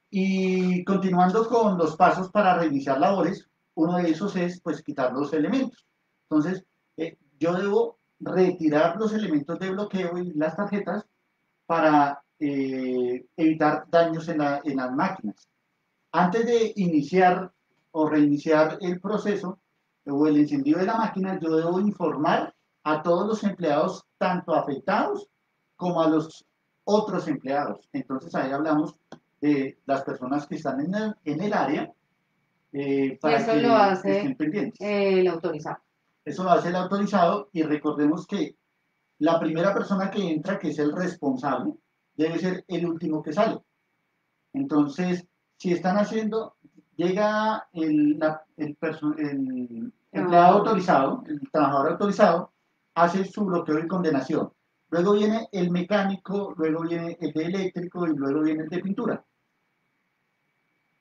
Y continuando con los pasos para reiniciar labores, uno de esos es pues quitar los elementos. Entonces, yo debo retirar los elementos de bloqueo y las tarjetas para evitar daños en las máquinas. Antes de iniciar o reiniciar el proceso o el encendido de la máquina, yo debo informar a todos los empleados, tanto afectados como a los otros empleados. Entonces ahí hablamos de las personas que están en el área, Y para eso lo que hace estén pendientes. el autorizado. Eso lo hace el autorizado y recordemos que la primera persona que entra, que es el responsable, debe ser el último que sale. Entonces, si están haciendo, llega el empleado Trabajador. autorizado, el trabajador autorizado, hace su bloqueo y condenación. Luego viene el mecánico, luego viene el de eléctrico y luego viene el de pintura.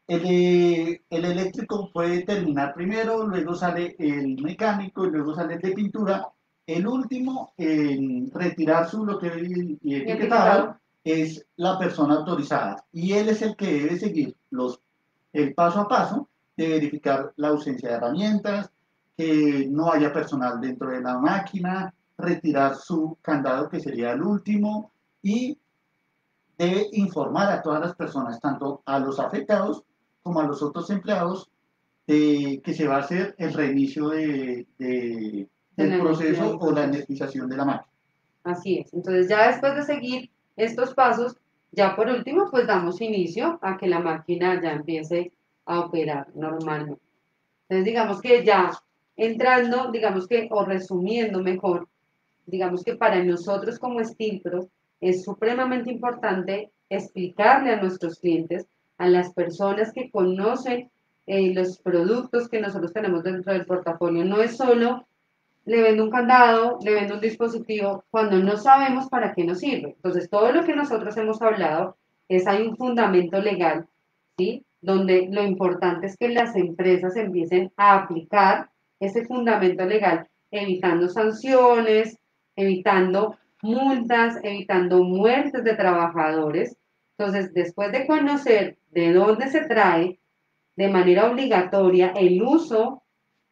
El eléctrico puede terminar primero, luego sale el mecánico y luego sale el de pintura. El último en retirar su bloqueo y Y etiquetado etiquetado. es la persona autorizada y él es el que debe seguir el paso a paso de verificar la ausencia de herramientas, que no haya personal dentro de la máquina, retirar su candado que sería el último y debe informar a todas las personas, tanto a los afectados como a los otros empleados, de que se va a hacer el reinicio De del la energía proceso del o la proceso. energización de la máquina. Así es. Entonces ya después de seguir estos pasos, ya por último, pues damos inicio a que la máquina ya empiece a operar normalmente. Entonces digamos que ya entrando, digamos que, o resumiendo mejor, digamos que para nosotros como Stilpro es supremamente importante explicarle a nuestros clientes, a las personas que conocen los productos que nosotros tenemos dentro del portafolio, no es solo le vendo un candado, le vendo un dispositivo, cuando no sabemos para qué nos sirve. Entonces, todo lo que nosotros hemos hablado es hay un fundamento legal, ¿sí? Donde lo importante es que las empresas empiecen a aplicar ese fundamento legal, evitando sanciones, evitando multas, evitando muertes de trabajadores. Entonces, después de conocer de dónde se trae de manera obligatoria el uso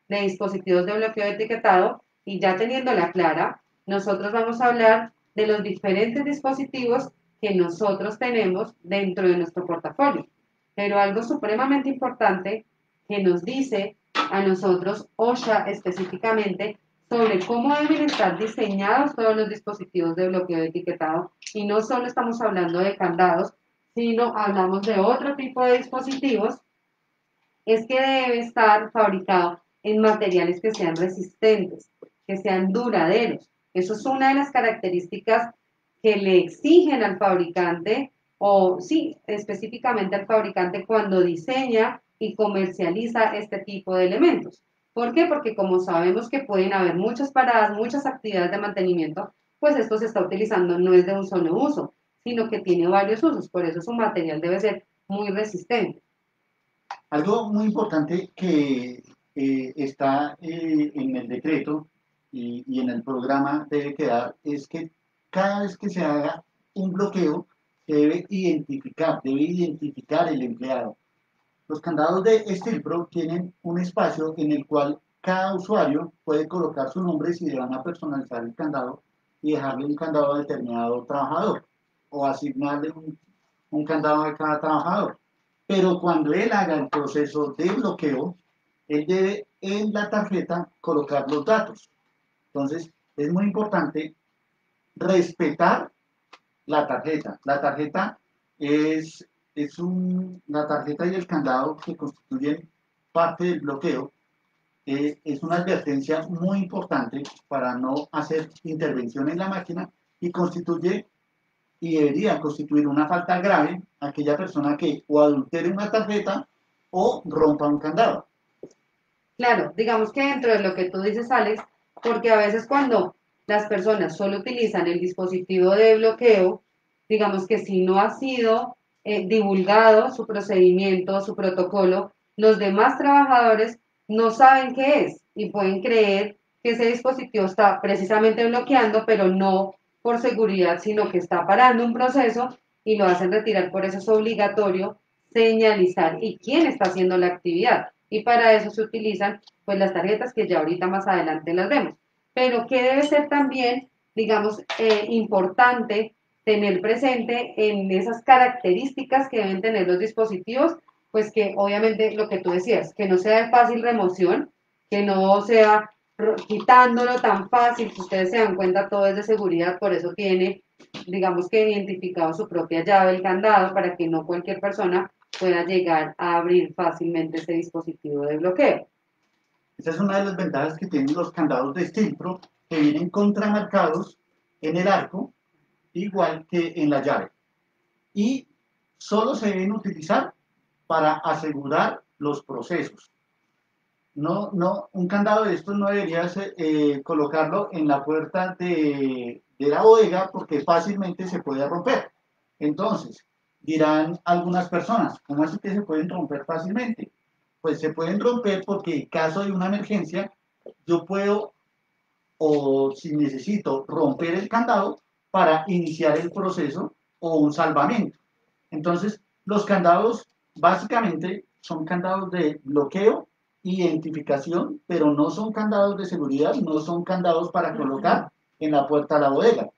de dispositivos de bloqueo etiquetado y ya teniéndola clara, nosotros vamos a hablar de los diferentes dispositivos que nosotros tenemos dentro de nuestro portafolio. Pero algo supremamente importante que nos dice a nosotros OSHA específicamente sobre cómo deben estar diseñados todos los dispositivos de bloqueo de etiquetado y no solo estamos hablando de candados, sino hablamos de otro tipo de dispositivos es que debe estar fabricado en materiales que sean resistentes, que sean duraderos. Eso es una de las características que le exigen al fabricante, o sí, específicamente al fabricante cuando diseña y comercializa este tipo de elementos. ¿Por qué? Porque como sabemos que pueden haber muchas paradas, muchas actividades de mantenimiento, pues esto se está utilizando no es de un solo uso, sino que tiene varios usos. Por eso su material debe ser muy resistente. Algo muy importante que está en el decreto y en el programa debe quedar es que cada vez que se haga un bloqueo, se debe identificar el empleado. Los candados de Stilpro tienen un espacio en el cual cada usuario puede colocar su nombre si le van a personalizar el candado y dejarle un candado a determinado trabajador o asignarle un candado a cada trabajador. Pero cuando él haga el proceso de bloqueo, él debe en la tarjeta colocar los datos. Entonces, es muy importante respetar la tarjeta. La tarjeta la tarjeta y el candado que constituyen parte del bloqueo. Es una advertencia muy importante para no hacer intervención en la máquina y constituye y debería constituir una falta grave a aquella persona que o adultere una tarjeta o rompa un candado. Claro, digamos que dentro de lo que tú dices, Alex, porque a veces cuando las personas solo utilizan el dispositivo de bloqueo, digamos que si no ha sido divulgado su procedimiento, su protocolo, los demás trabajadores no saben qué es y pueden creer que ese dispositivo está precisamente bloqueando, pero no por seguridad, sino que está parando un proceso y lo hacen retirar. Por eso es obligatorio señalizar y quién está haciendo la actividad y para eso se utilizan pues las tarjetas que ya ahorita más adelante las vemos. Pero que debe ser también, digamos, importante tener presente en esas características que deben tener los dispositivos, pues que obviamente lo que tú decías, que no sea de fácil remoción, que no sea quitándolo tan fácil, si ustedes se dan cuenta, todo es de seguridad, por eso tiene, digamos que identificado su propia llave, el candado, para que no cualquier persona pueda llegar a abrir fácilmente ese dispositivo de bloqueo. Esa es una de las ventajas que tienen los candados de Stilpro, que vienen contramarcados en el arco, igual que en la llave. Y solo se deben utilizar para asegurar los procesos. No, no, un candado de estos no deberías colocarlo en la puerta de la bodega porque fácilmente se puede romper. Entonces, Dirán algunas personas, ¿cómo así que se pueden romper fácilmente? Pues se pueden romper porque en caso de una emergencia, yo puedo, o si necesito, romper el candado para iniciar el proceso o un salvamento. Entonces, los candados básicamente son candados de bloqueo, identificación, pero no son candados de seguridad, no son candados para colocar en la puerta de la bodega.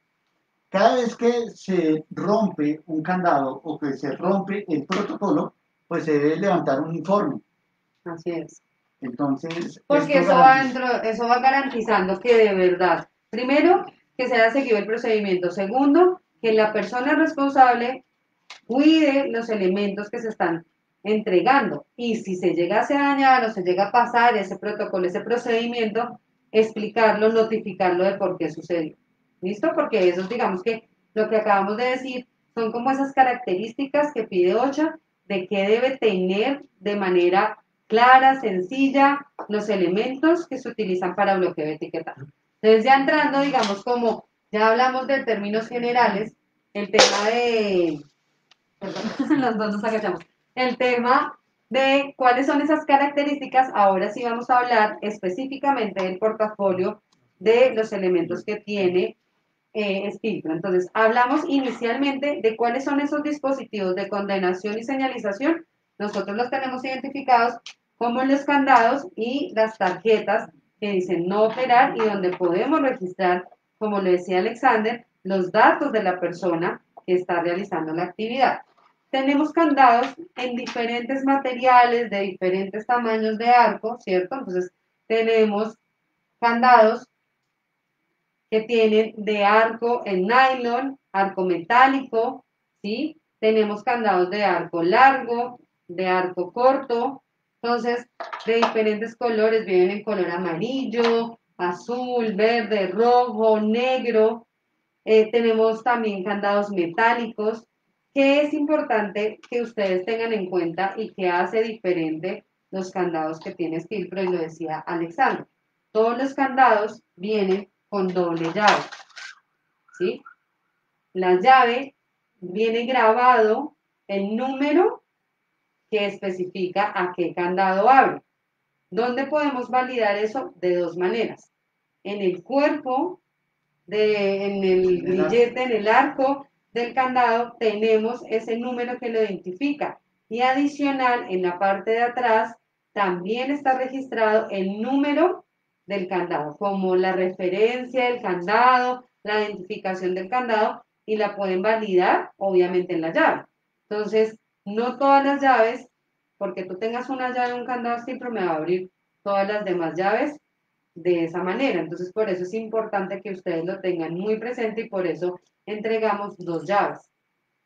Cada vez que se rompe un candado o que se rompe el protocolo, pues se debe levantar un informe. Así es. Entonces, Porque esto eso va garantiza. dentro, eso va garantizando que de verdad, primero, que se haya seguido el procedimiento. Segundo, que la persona responsable cuide los elementos que se están entregando. Y si se llegase a dañar o se llega a pasar ese protocolo, ese procedimiento, explicarlo, notificarlo de por qué sucedió. ¿Listo? Porque eso, digamos que lo que acabamos de decir son como esas características que pide OCHA de qué debe tener de manera clara, sencilla, los elementos que se utilizan para bloqueo de etiqueta. Entonces, ya entrando, digamos, como ya hablamos de términos generales, el tema de, perdón, los dos nos agachamos, el tema de cuáles son esas características, ahora sí vamos a hablar específicamente del portafolio de los elementos que tiene Stilpro. Entonces, hablamos inicialmente de cuáles son esos dispositivos de condenación y señalización. Nosotros los tenemos identificados como los candados y las tarjetas que dicen no operar y donde podemos registrar, como le decía Alexander, los datos de la persona que está realizando la actividad. Tenemos candados en diferentes materiales, de diferentes tamaños de arco, ¿cierto? Entonces, tenemos candados que tienen de arco en nylon, arco metálico, ¿sí? Tenemos candados de arco largo, de arco corto, entonces de diferentes colores, vienen en color amarillo, azul, verde, rojo, negro. Tenemos también candados metálicos, que es importante que ustedes tengan en cuenta y que hace diferente los candados que tiene Stilpro, y lo decía Alexandra. Todos los candados vienen con doble llave, ¿sí? La llave viene grabado el número que especifica a qué candado abre. ¿Dónde podemos validar eso? De dos maneras. En el cuerpo, en el grillete, en el arco del candado, tenemos ese número que lo identifica. Y adicional, en la parte de atrás, también está registrado el número del candado, como la referencia del candado, la identificación del candado, y la pueden validar, obviamente, en la llave. Entonces, no todas las llaves, porque tú tengas una llave, un candado siempre me va a abrir todas las demás llaves de esa manera. Entonces, por eso es importante que ustedes lo tengan muy presente y por eso entregamos dos llaves.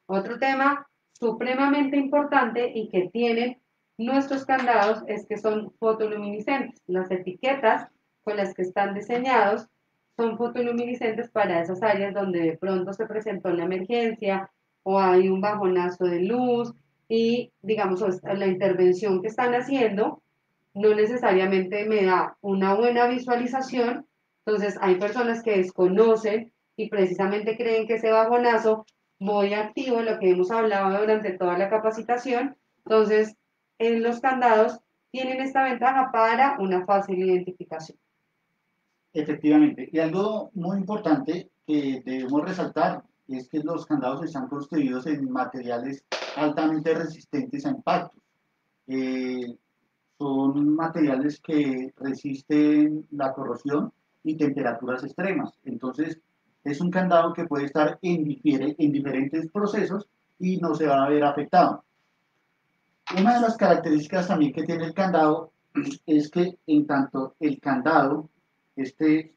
Otro tema supremamente importante y que tienen nuestros candados es que son fotoluminiscentes. Las etiquetas con las que están diseñados son fotoluminiscentes para esas áreas donde de pronto se presentó una emergencia o hay un bajonazo de luz y, digamos, la intervención que están haciendo no necesariamente me da una buena visualización. Entonces, hay personas que desconocen y precisamente creen que ese bajonazo muy activo, lo que hemos hablado durante toda la capacitación. Entonces, en los candados tienen esta ventaja para una fácil identificación. Efectivamente. Y algo muy importante que debemos resaltar es que los candados están construidos en materiales altamente resistentes a impactos. Eh, Son materiales que resisten la corrosión y temperaturas extremas. Entonces, es un candado que puede estar en diferentes procesos y no se va a ver afectado. Una de las características también que tiene el candado es que en tanto el candado esté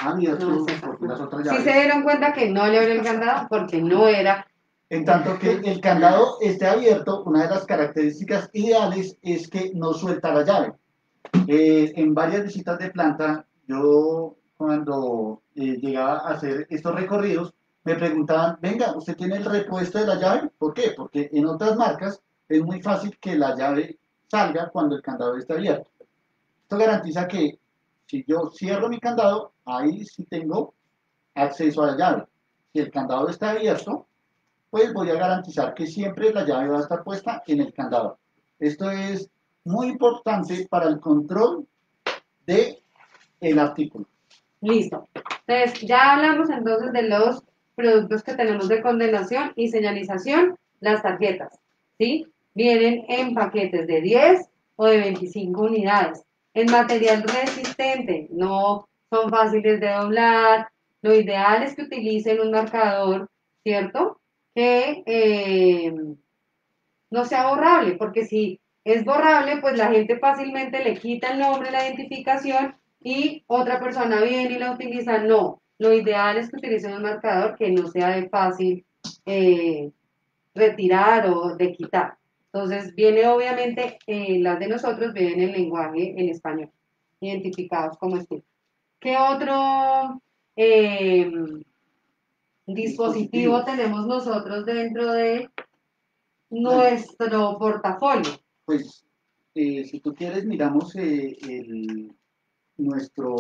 No, abierto, sí, porque las otras sí se llaves, dieron cuenta que no le abrió el candado porque no era. en tanto que el candado esté abierto, una de las características ideales es que no suelta la llave. En varias visitas de planta, yo cuando llegaba a hacer estos recorridos, me preguntaban, venga, ¿usted tiene el repuesto de la llave? ¿Por qué? Porque en otras marcas es muy fácil que la llave salga cuando el candado está abierto. Esto garantiza que si yo cierro mi candado, ahí sí tengo acceso a la llave. Si el candado está abierto, pues voy a garantizar que siempre la llave va a estar puesta en el candado. Esto es muy importante para el control de el artículo. Listo. Entonces, ya hablamos entonces de los productos que tenemos de condenación y señalización, las tarjetas, ¿sí? Vienen en paquetes de 10 o de 25 unidades. En material resistente, no son fáciles de doblar. Lo ideal es que utilicen un marcador, ¿cierto? Que no sea borrable, porque si es borrable, pues la gente fácilmente le quita el nombre, la identificación y otra persona viene y la utiliza. No, lo ideal es que utilicen un marcador que no sea de fácil eh, retirar o de quitar. Entonces, viene obviamente, las de nosotros vienen en lenguaje en español, identificados como estilo. ¿Qué otro eh, dispositivo tenemos nosotros dentro de nuestro portafolio? Pues, si tú quieres, miramos nuestro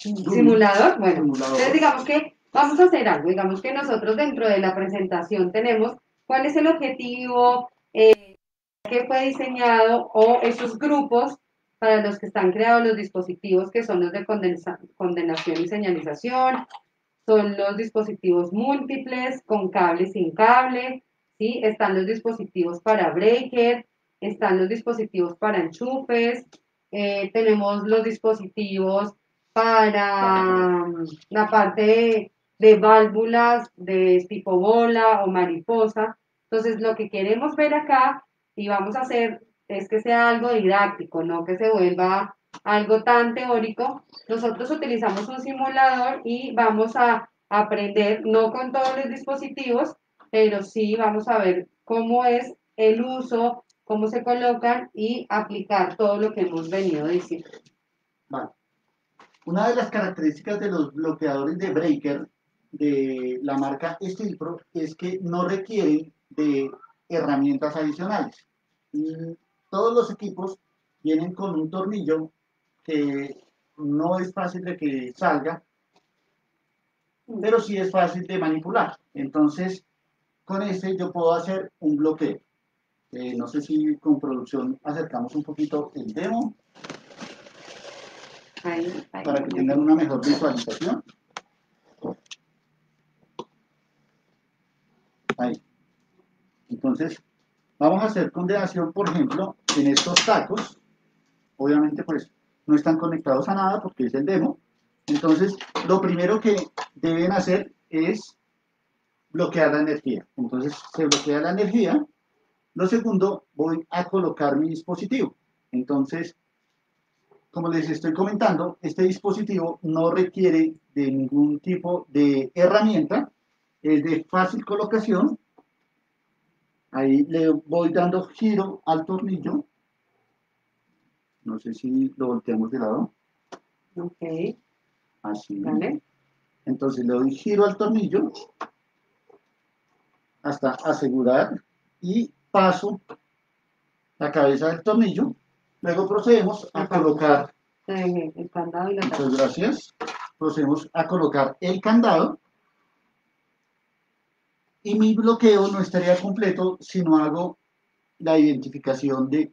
Simulador. Bueno, simulador. entonces digamos que vamos a hacer algo. Digamos que nosotros dentro de la presentación tenemos cuál es el objetivo que fue diseñado o esos grupos para los que están creados los dispositivos que son los de condenación y señalización, son los dispositivos múltiples, con cable, sin cable, ¿sí? Están los dispositivos para breaker, están los dispositivos para enchufes, tenemos los dispositivos para la parte de válvulas de tipo bola o mariposa. Entonces, lo que queremos ver acá y vamos a hacer es que sea algo didáctico, no que se vuelva algo tan teórico. Nosotros utilizamos un simulador y vamos a aprender, no con todos los dispositivos, pero sí vamos a ver cómo es el uso, cómo se colocan y aplicar todo lo que hemos venido diciendo. Vale. Una de las características de los bloqueadores de breaker de la marca Stilpro es que no requieren de herramientas adicionales. Y todos los equipos vienen con un tornillo que no es fácil de que salga, pero sí es fácil de manipular. Entonces, con este yo puedo hacer un bloqueo. No sé si con producción acercamos un poquito el demo para que tengan una mejor visualización. Ahí. Entonces, vamos a hacer condenación, por ejemplo, en estos tacos. Obviamente, pues, no están conectados a nada porque es el demo. Entonces, lo primero que deben hacer es bloquear la energía. Entonces, se bloquea la energía. Lo segundo, voy a colocar mi dispositivo. Entonces, como les estoy comentando, este dispositivo no requiere de ningún tipo de herramienta. Es de fácil colocación. Ahí le voy dando giro al tornillo. No sé si lo volteamos de lado. Ok, Así. ¿vale? Entonces le doy giro al tornillo hasta asegurar y paso la cabeza del tornillo. Luego procedemos a colocar. El candado y la Muchas gracias. Procedemos a colocar el candado. Y mi bloqueo no estaría completo si no hago la identificación de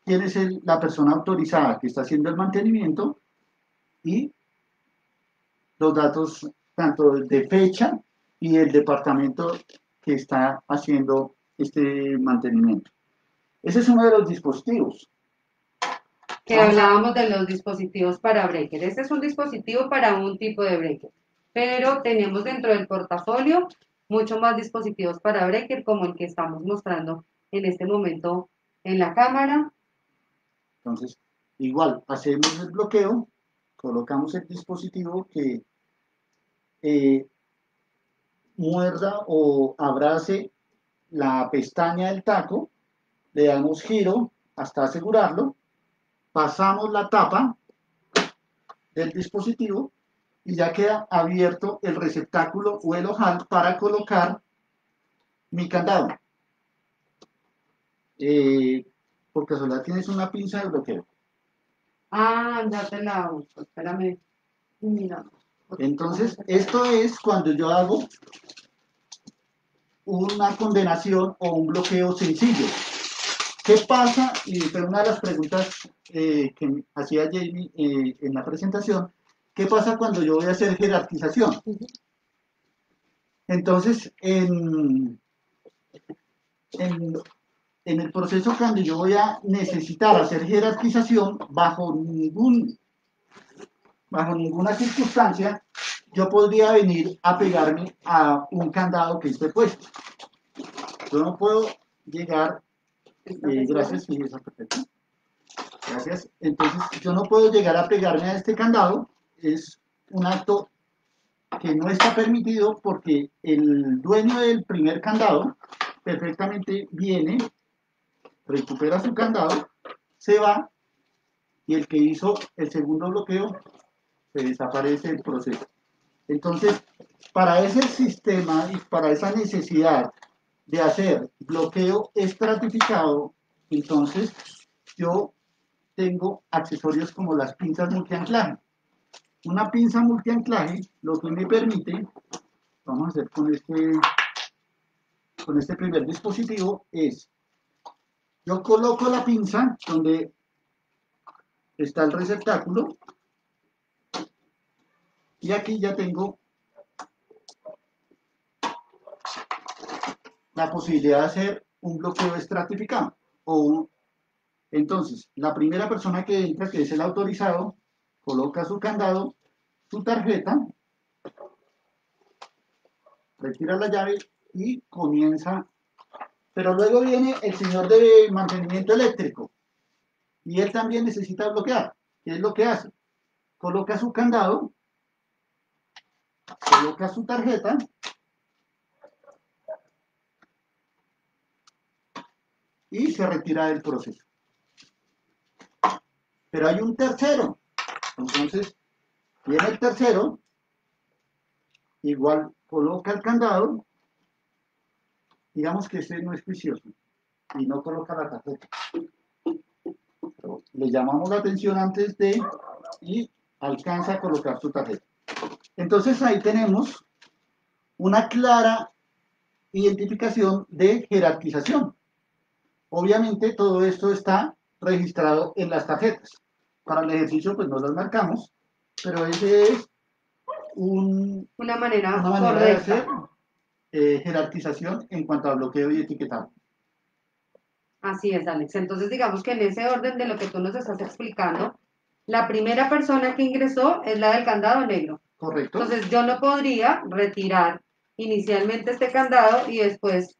quién es la persona autorizada que está haciendo el mantenimiento y los datos tanto de fecha y el departamento que está haciendo este mantenimiento. Ese es uno de los dispositivos. que hablábamos de los dispositivos para breaker. Este es un dispositivo para un tipo de breaker, pero tenemos dentro del portafolio mucho más dispositivos para breaker como el que estamos mostrando en este momento en la cámara. Entonces, igual, hacemos el bloqueo, colocamos el dispositivo que eh, muerda o abrace la pestaña del taco, le damos giro hasta asegurarlo, pasamos la tapa del dispositivo y ya queda abierto el receptáculo o el ojal para colocar mi candado. Por casualidad tienes una pinza de bloqueo. Ah, ya te la uso, espérame. Mira. Entonces, esto es cuando yo hago una condenación o un bloqueo sencillo. ¿Qué pasa? Y fue una de las preguntas que hacía Jamie en la presentación. ¿Qué pasa cuando yo voy a hacer jerarquización? Entonces, en, en el proceso cuando yo voy a necesitar hacer jerarquización, bajo ninguna circunstancia, yo podría venir a pegarme a un candado que esté puesto. Yo no puedo llegar, gracias, sí, está perfecto. Gracias. Entonces, yo no puedo llegar a pegarme a este candado. Es un acto que no está permitido porque el dueño del primer candado perfectamente viene, recupera su candado, se va y el que hizo el segundo bloqueo se desaparece el proceso. Entonces, para ese sistema y para esa necesidad de hacer bloqueo estratificado, entonces yo tengo accesorios como las pinzas multianclaje. Una pinza multianclaje lo que me permite, vamos a hacer con este primer dispositivo, es, yo coloco la pinza donde está el receptáculo y aquí ya tengo la posibilidad de hacer un bloqueo estratificado. Entonces, la primera persona que entra, que es el autorizado, coloca su candado, su tarjeta, retira la llave y comienza. Pero luego viene el señor de mantenimiento eléctrico y él también necesita bloquear. ¿Qué es lo que hace? Coloca su candado, coloca su tarjeta y se retira del proceso. Pero hay un tercero. Entonces, viene el tercero, igual coloca el candado, digamos que este no es juicioso y no coloca la tarjeta. Pero le llamamos la atención antes de y alcanza a colocar su tarjeta. Entonces ahí tenemos una clara identificación de jerarquización. Obviamente todo esto está registrado en las tarjetas. Para el ejercicio pues no las marcamos, pero ese es Una manera una manera de hacer correcta. jerarquización en cuanto a bloqueo y etiquetado. Así es, Alex. Entonces, digamos que en ese orden de lo que tú nos estás explicando, la primera persona que ingresó es la del candado negro. ¿Correcto? Entonces, yo no podría retirar inicialmente este candado y después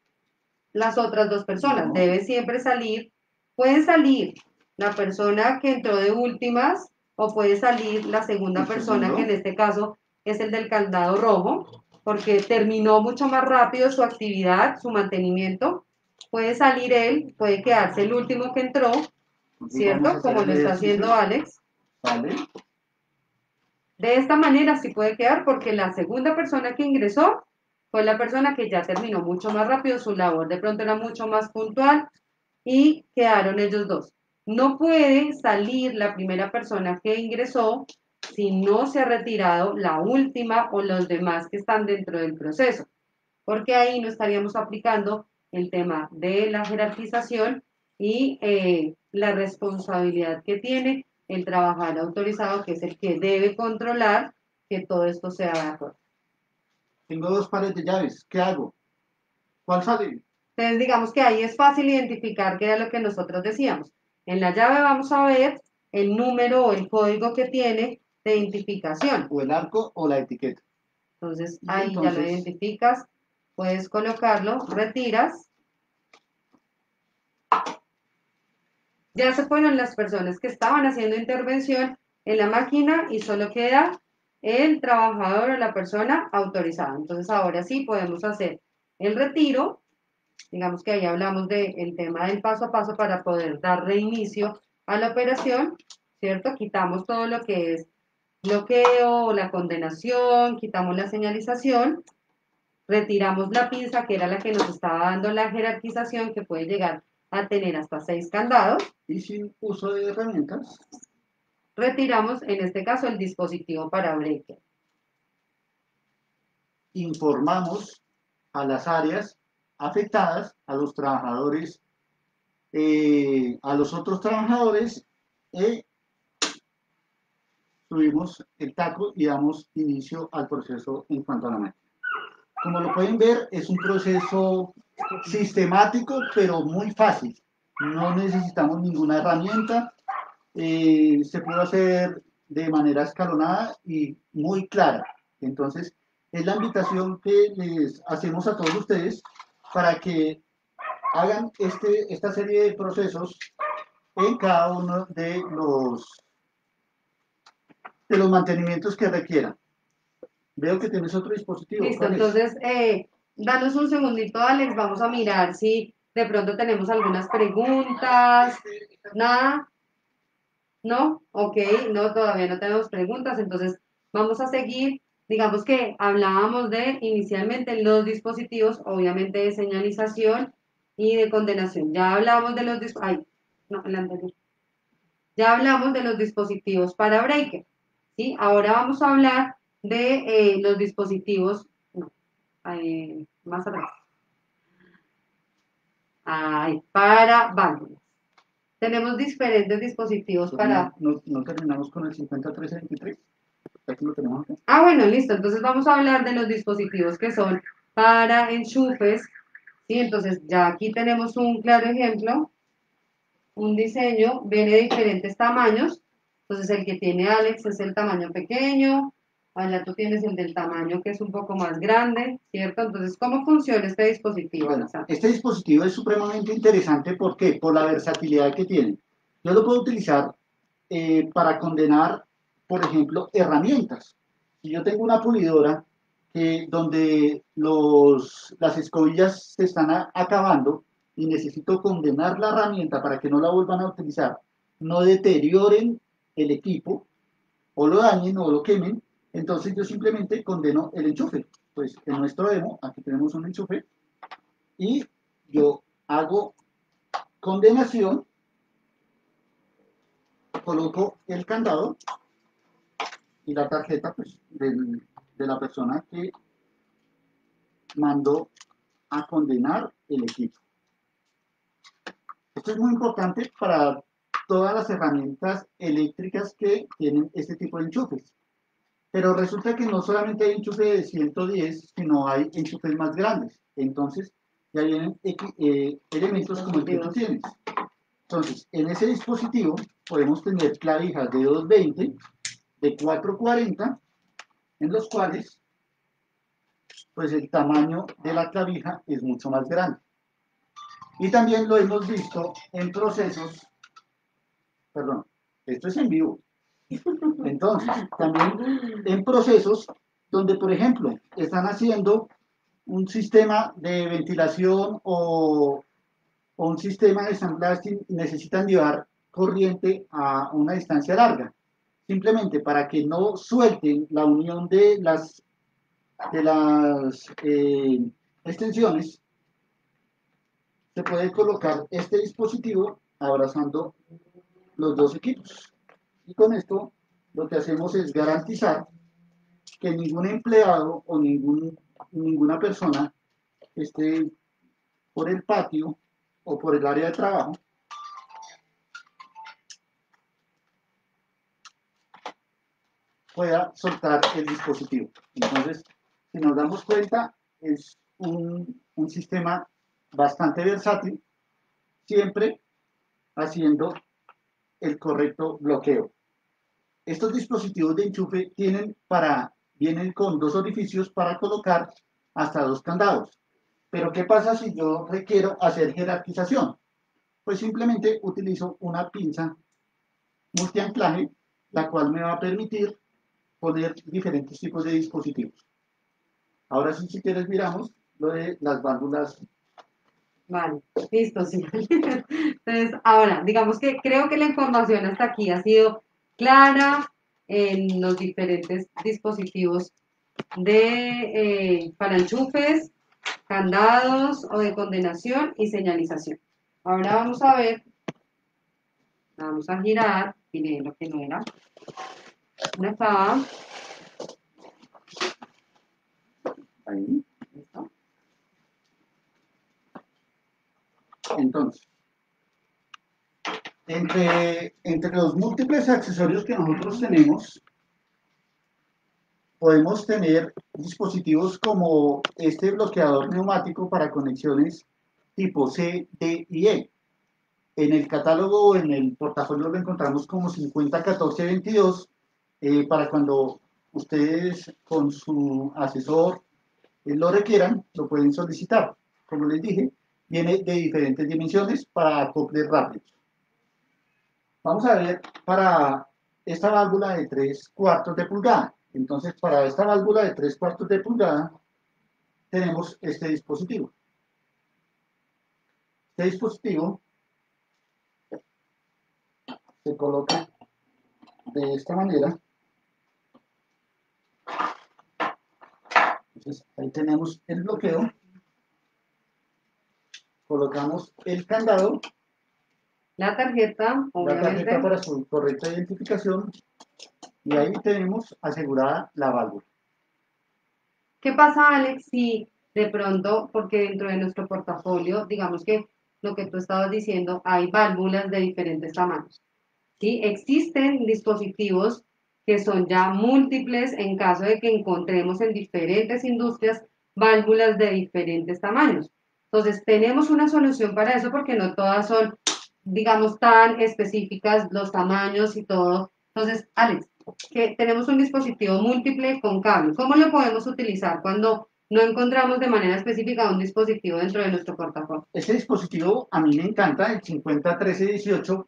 las otras dos personas. No. Debe siempre salir, puede salir la persona que entró de últimas o puede salir la segunda persona, que en este caso es el del candado rojo, porque terminó mucho más rápido su actividad, su mantenimiento. Puede salir él, puede quedarse el último que entró, Entonces vamos a ¿cierto? hacer Como el lo está ejercicio. haciendo Alex. Vale. De esta manera sí puede quedar porque la segunda persona que ingresó fue la persona que ya terminó mucho más rápido, su labor de pronto era mucho más puntual y quedaron ellos dos. No puede salir la primera persona que ingresó si no se ha retirado la última o los demás que están dentro del proceso, porque ahí no estaríamos aplicando el tema de la jerarquización y la responsabilidad que tiene el trabajador autorizado, que es el que debe controlar que todo esto sea de acuerdo. Tengo dos pares de llaves. ¿Qué hago? ¿Cuál sale? Entonces, digamos que ahí es fácil identificar qué era lo que nosotros decíamos. En la llave vamos a ver el número o el código que tiene de identificación. O el arco o la etiqueta. Entonces, Y ahí ya lo entonces, identificas, puedes colocarlo, retiras. Ya se fueron las personas que estaban haciendo intervención en la máquina y solo queda el trabajador o la persona autorizada. Entonces, ahora sí podemos hacer el retiro. Digamos que ahí hablamos del tema del paso a paso para poder dar reinicio a la operación, ¿cierto? Quitamos todo lo que es bloqueo, la condenación, quitamos la señalización, retiramos la pinza que era la que nos estaba dando la jerarquización, que puede llegar a tener hasta 6 candados. y sin uso de herramientas, Retiramos en este caso el dispositivo para breaker. informamos a las áreas afectadas a los trabajadores, a los otros trabajadores, subimos el taco y damos inicio al proceso en cuanto a la máquina. Como lo pueden ver, es un proceso sistemático, pero muy fácil. No necesitamos ninguna herramienta. Se puede hacer de manera escalonada y muy clara. Entonces, es la invitación que les hacemos a todos ustedes para que hagan esta serie de procesos en cada uno de los mantenimientos que requieran. Veo que tienes otro dispositivo. Listo, entonces, danos un segundito, Alex, vamos a mirar si de pronto tenemos algunas preguntas. ¿Nada? ¿No? Ok, no, todavía no tenemos preguntas, entonces vamos a seguir. Digamos que hablábamos de inicialmente los dispositivos, obviamente de señalización y de condenación. Ya hablamos de los dispositivos, no, el anterior. Ya hablamos de los dispositivos para breaker, ¿sí? Ahora vamos a hablar de los dispositivos, no, más atrás, para válvulas. Tenemos diferentes dispositivos para... No terminamos con el 5323. Aquí lo tenemos acá. Ah, bueno, listo. Entonces vamos a hablar de los dispositivos que son para enchufes. ¿Sí? Entonces ya aquí tenemos un claro ejemplo. Un diseño viene de diferentes tamaños. Entonces el que tiene Alex es el tamaño pequeño. Allá tú tienes el del tamaño que es un poco más grande, ¿cierto? Entonces, ¿cómo funciona este dispositivo, Bueno, Alexander? este dispositivo es supremamente interesante. ¿Por qué? Por la versatilidad que tiene. Yo lo puedo utilizar para condenar, por ejemplo, herramientas. Si yo tengo una pulidora donde las escobillas se están acabando y necesito condenar la herramienta para que no la vuelvan a utilizar, no deterioren el equipo o lo dañen o lo quemen, entonces yo simplemente condeno el enchufe. Pues en nuestro demo, aquí tenemos un enchufe y yo hago condenación, coloco el candado y la tarjeta pues, de la persona que mandó a condenar el equipo. Esto es muy importante para todas las herramientas eléctricas que tienen este tipo de enchufes. Pero resulta que no solamente hay enchufe de 110, sino hay enchufes más grandes. Entonces, ya vienen elementos como el que tú tienes. Entonces, en ese dispositivo podemos tener clavijas de 220, de 440, en los cuales pues el tamaño de la clavija es mucho más grande. Y también lo hemos visto en procesos, perdón, esto es en vivo. Entonces, también en procesos donde, por ejemplo, están haciendo un sistema de ventilación o un sistema de sandblasting y necesitan llevar corriente a una distancia larga. Simplemente para que no suelten la unión de las extensiones, se puede colocar este dispositivo abrazando los dos equipos. Y con esto lo que hacemos es garantizar que ningún empleado o ninguna persona que esté por el patio o por el área de trabajo pueda soltar el dispositivo. Entonces, si nos damos cuenta, es un sistema bastante versátil, siempre haciendo el correcto bloqueo. Estos dispositivos de enchufe vienen con dos orificios para colocar hasta dos candados. Pero ¿qué pasa si yo requiero hacer jerarquización? Pues simplemente utilizo una pinza multianclaje, la cual me va a permitir poner diferentes tipos de dispositivos. Ahora sí, si quieres, miramos lo de las válvulas. Vale, listo, sí. Entonces, ahora, digamos que creo que la información hasta aquí ha sido clara en los diferentes dispositivos para enchufes, candados o de condenación y señalización. Ahora vamos a girar, miré lo que no era. ¿Dónde estaba? Ahí. ¿Listo? Entonces, entre los múltiples accesorios que nosotros tenemos, podemos tener dispositivos como este bloqueador neumático para conexiones tipo C, D y E. En el catálogo, en el portafolio lo encontramos como 501422, para cuando ustedes con su asesor lo requieran, lo pueden solicitar. Como les dije, viene de diferentes dimensiones para acoples rápidos. Vamos a ver para esta válvula de 3/4 de pulgada. Entonces, para esta válvula de 3/4 de pulgada, tenemos este dispositivo. Este dispositivo se coloca de esta manera. Entonces, ahí tenemos el bloqueo. Colocamos el candado, La tarjeta, la obviamente. tarjeta para su correcta identificación, y ahí tenemos asegurada la válvula. ¿Qué pasa, Alex, si de pronto, porque dentro de nuestro portafolio, digamos que lo que tú estabas diciendo, hay válvulas de diferentes tamaños? ¿Sí? Existen dispositivos que son ya múltiples en caso de que encontremos en diferentes industrias válvulas de diferentes tamaños. Entonces, tenemos una solución para eso porque no todas son, digamos, tan específicas los tamaños y todo. Entonces, Alex, que tenemos un dispositivo múltiple con cable. ¿Cómo lo podemos utilizar cuando no encontramos de manera específica un dispositivo dentro de nuestro portafolio? Este dispositivo a mí me encanta, el 501318,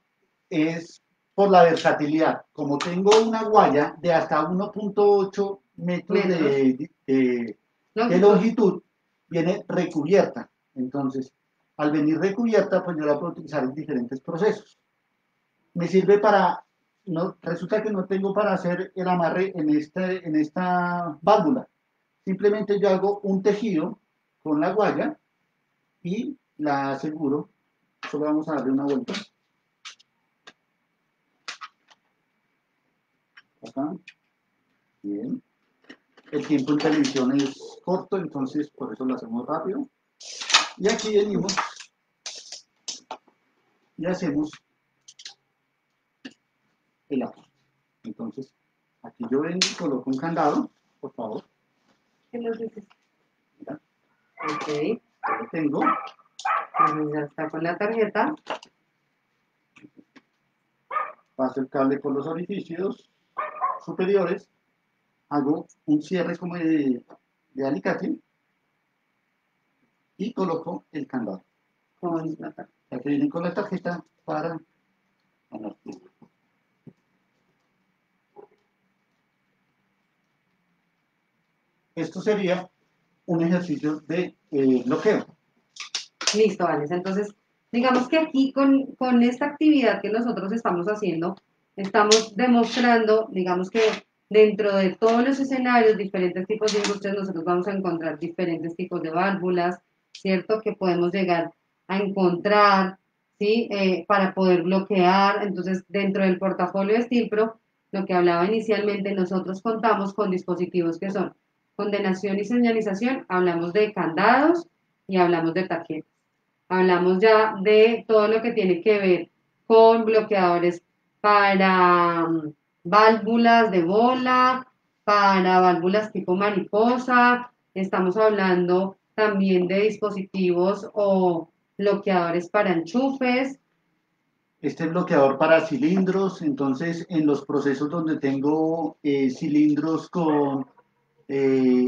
es por la versatilidad. Como tengo una guaya de hasta 1.8 metros de longitud, viene recubierta. Entonces, al venir recubierta, pues yo la puedo utilizar en diferentes procesos. Me sirve para, no, resulta que no tengo para hacer el amarre en esta válvula. Simplemente yo hago un tejido con la guaya y la aseguro. Solo vamos a darle una vuelta. Acá. Bien. El tiempo en televisión es corto, entonces por eso lo hacemos rápido. Y aquí venimos y hacemos el ajuste. Entonces, aquí yo vengo y coloco un candado, por favor. Mira, Ok, ya lo tengo. ya está con la tarjeta. Paso el cable por los orificios superiores. Hago un cierre como de alicate y coloco el candado. Con la tarjeta. Aquí vienen con la tarjeta para anarquía. Esto sería un ejercicio de bloqueo. Listo, Alex. Entonces, digamos que aquí con esta actividad que nosotros estamos haciendo, estamos demostrando, digamos que dentro de todos los escenarios, diferentes tipos de industrias, nosotros vamos a encontrar diferentes tipos de válvulas, ¿cierto? Que podemos llegar a encontrar, ¿sí? Para poder bloquear. Entonces, dentro del portafolio de Stilpro, lo que hablaba inicialmente, nosotros contamos con dispositivos que son condenación y señalización, hablamos de candados y hablamos de tarjetas. Hablamos ya de todo lo que tiene que ver con bloqueadores para válvulas de bola, para válvulas tipo mariposa. Estamos hablando también de dispositivos o bloqueadores para enchufes. Este bloqueador para cilindros, entonces en los procesos donde tengo cilindros con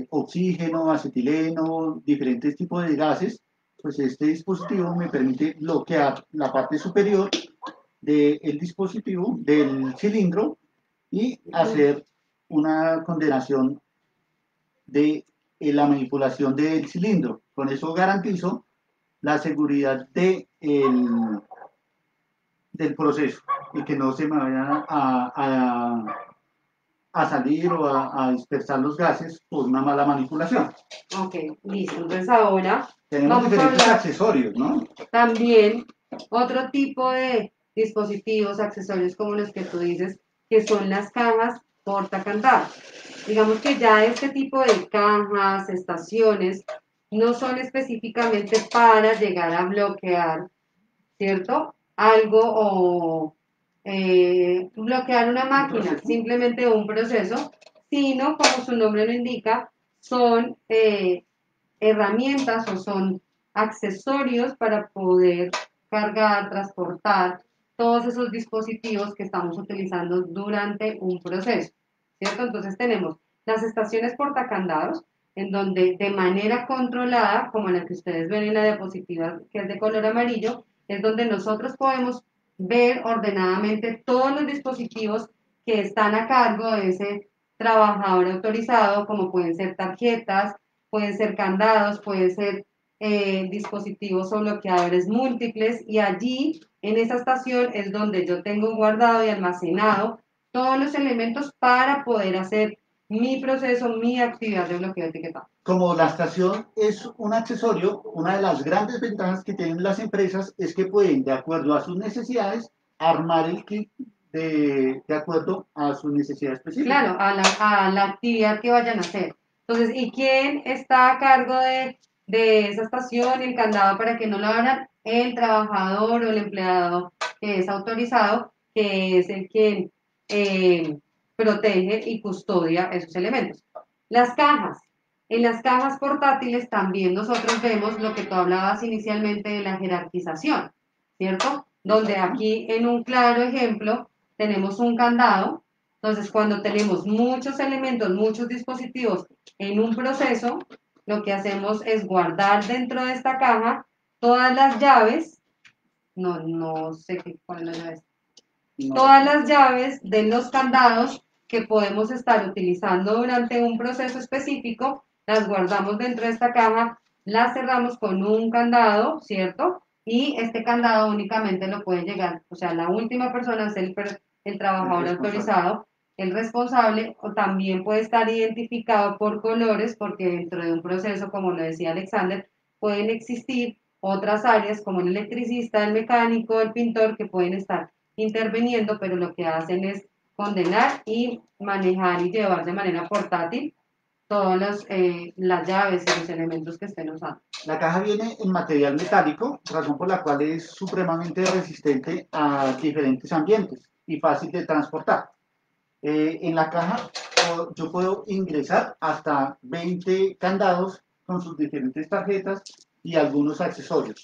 oxígeno, acetileno, diferentes tipos de gases, pues este dispositivo me permite bloquear la parte superior del dispositivo, del cilindro, y hacer una condenación de la manipulación del cilindro. Con eso garantizo la seguridad del proceso y que no se me vayan a salir o a dispersar los gases por una mala manipulación. Ok, listo. Entonces ahora Tenemos vamos a diferentes hablar accesorios, ¿no? también otro tipo de dispositivos, accesorios como los que tú dices, que son las cajas portacandados. Digamos que ya este tipo de cajas, estaciones, no son específicamente para llegar a bloquear ¿cierto? Algo o bloquear una máquina, simplemente un proceso, sino, como su nombre lo indica, son herramientas o son accesorios para poder cargar, transportar todos esos dispositivos que estamos utilizando durante un proceso, ¿cierto? Entonces tenemos las estaciones portacandados, en donde de manera controlada, como la que ustedes ven en la diapositiva que es de color amarillo, es donde nosotros podemos ver ordenadamente todos los dispositivos que están a cargo de ese trabajador autorizado, como pueden ser tarjetas, pueden ser candados, pueden ser dispositivos o bloqueadores múltiples, y allí en esa estación es donde yo tengo guardado y almacenado todos los elementos para poder hacer mi proceso, mi actividad de bloqueo etiquetado. Como la estación es un accesorio, una de las grandes ventajas que tienen las empresas es que pueden, de acuerdo a sus necesidades, armar el kit de acuerdo a su necesidad específica. Claro, a la actividad que vayan a hacer. Entonces, ¿y quién está a cargo de esa estación y el candado para que no lo abran? El trabajador o el empleado que es autorizado, que es el quien protege y custodia esos elementos. Las cajas. En las cajas portátiles también nosotros vemos lo que tú hablabas inicialmente de la jerarquización, ¿cierto? Donde aquí en un claro ejemplo tenemos un candado. Entonces, cuando tenemos muchos elementos, muchos dispositivos en un proceso, lo que hacemos es guardar dentro de esta caja todas las llaves, no sé cuál es la llave, No. Todas las llaves de los candados que podemos estar utilizando durante un proceso específico, las guardamos dentro de esta caja, las cerramos con un candado, ¿cierto? Y este candado únicamente lo puede llegar, o sea, la última persona es el trabajador autorizado, el responsable, o también puede estar identificado por colores, porque dentro de un proceso, como lo decía Alexander, pueden existir otras áreas como el electricista, el mecánico, el pintor, que pueden estar interviniendo, pero lo que hacen es condenar y manejar y llevar de manera portátil todas las llaves y los elementos que estén usando. La caja viene en material metálico, razón por la cual es supremamente resistente a diferentes ambientes y fácil de transportar. En la caja yo puedo ingresar hasta 20 candados con sus diferentes tarjetas y algunos accesorios.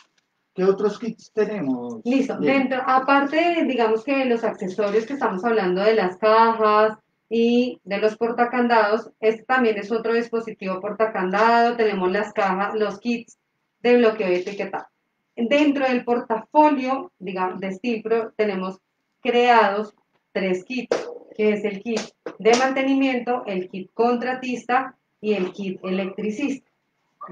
¿Qué otros kits tenemos? Listo. Dentro, aparte, digamos que los accesorios que estamos hablando de las cajas y de los portacandados, este también es otro dispositivo portacandado. Tenemos las cajas, los kits de bloqueo y etiquetado. Dentro del portafolio, digamos, de Stilpro, tenemos creados 3 kits, que es el kit de mantenimiento, el kit contratista y el kit electricista.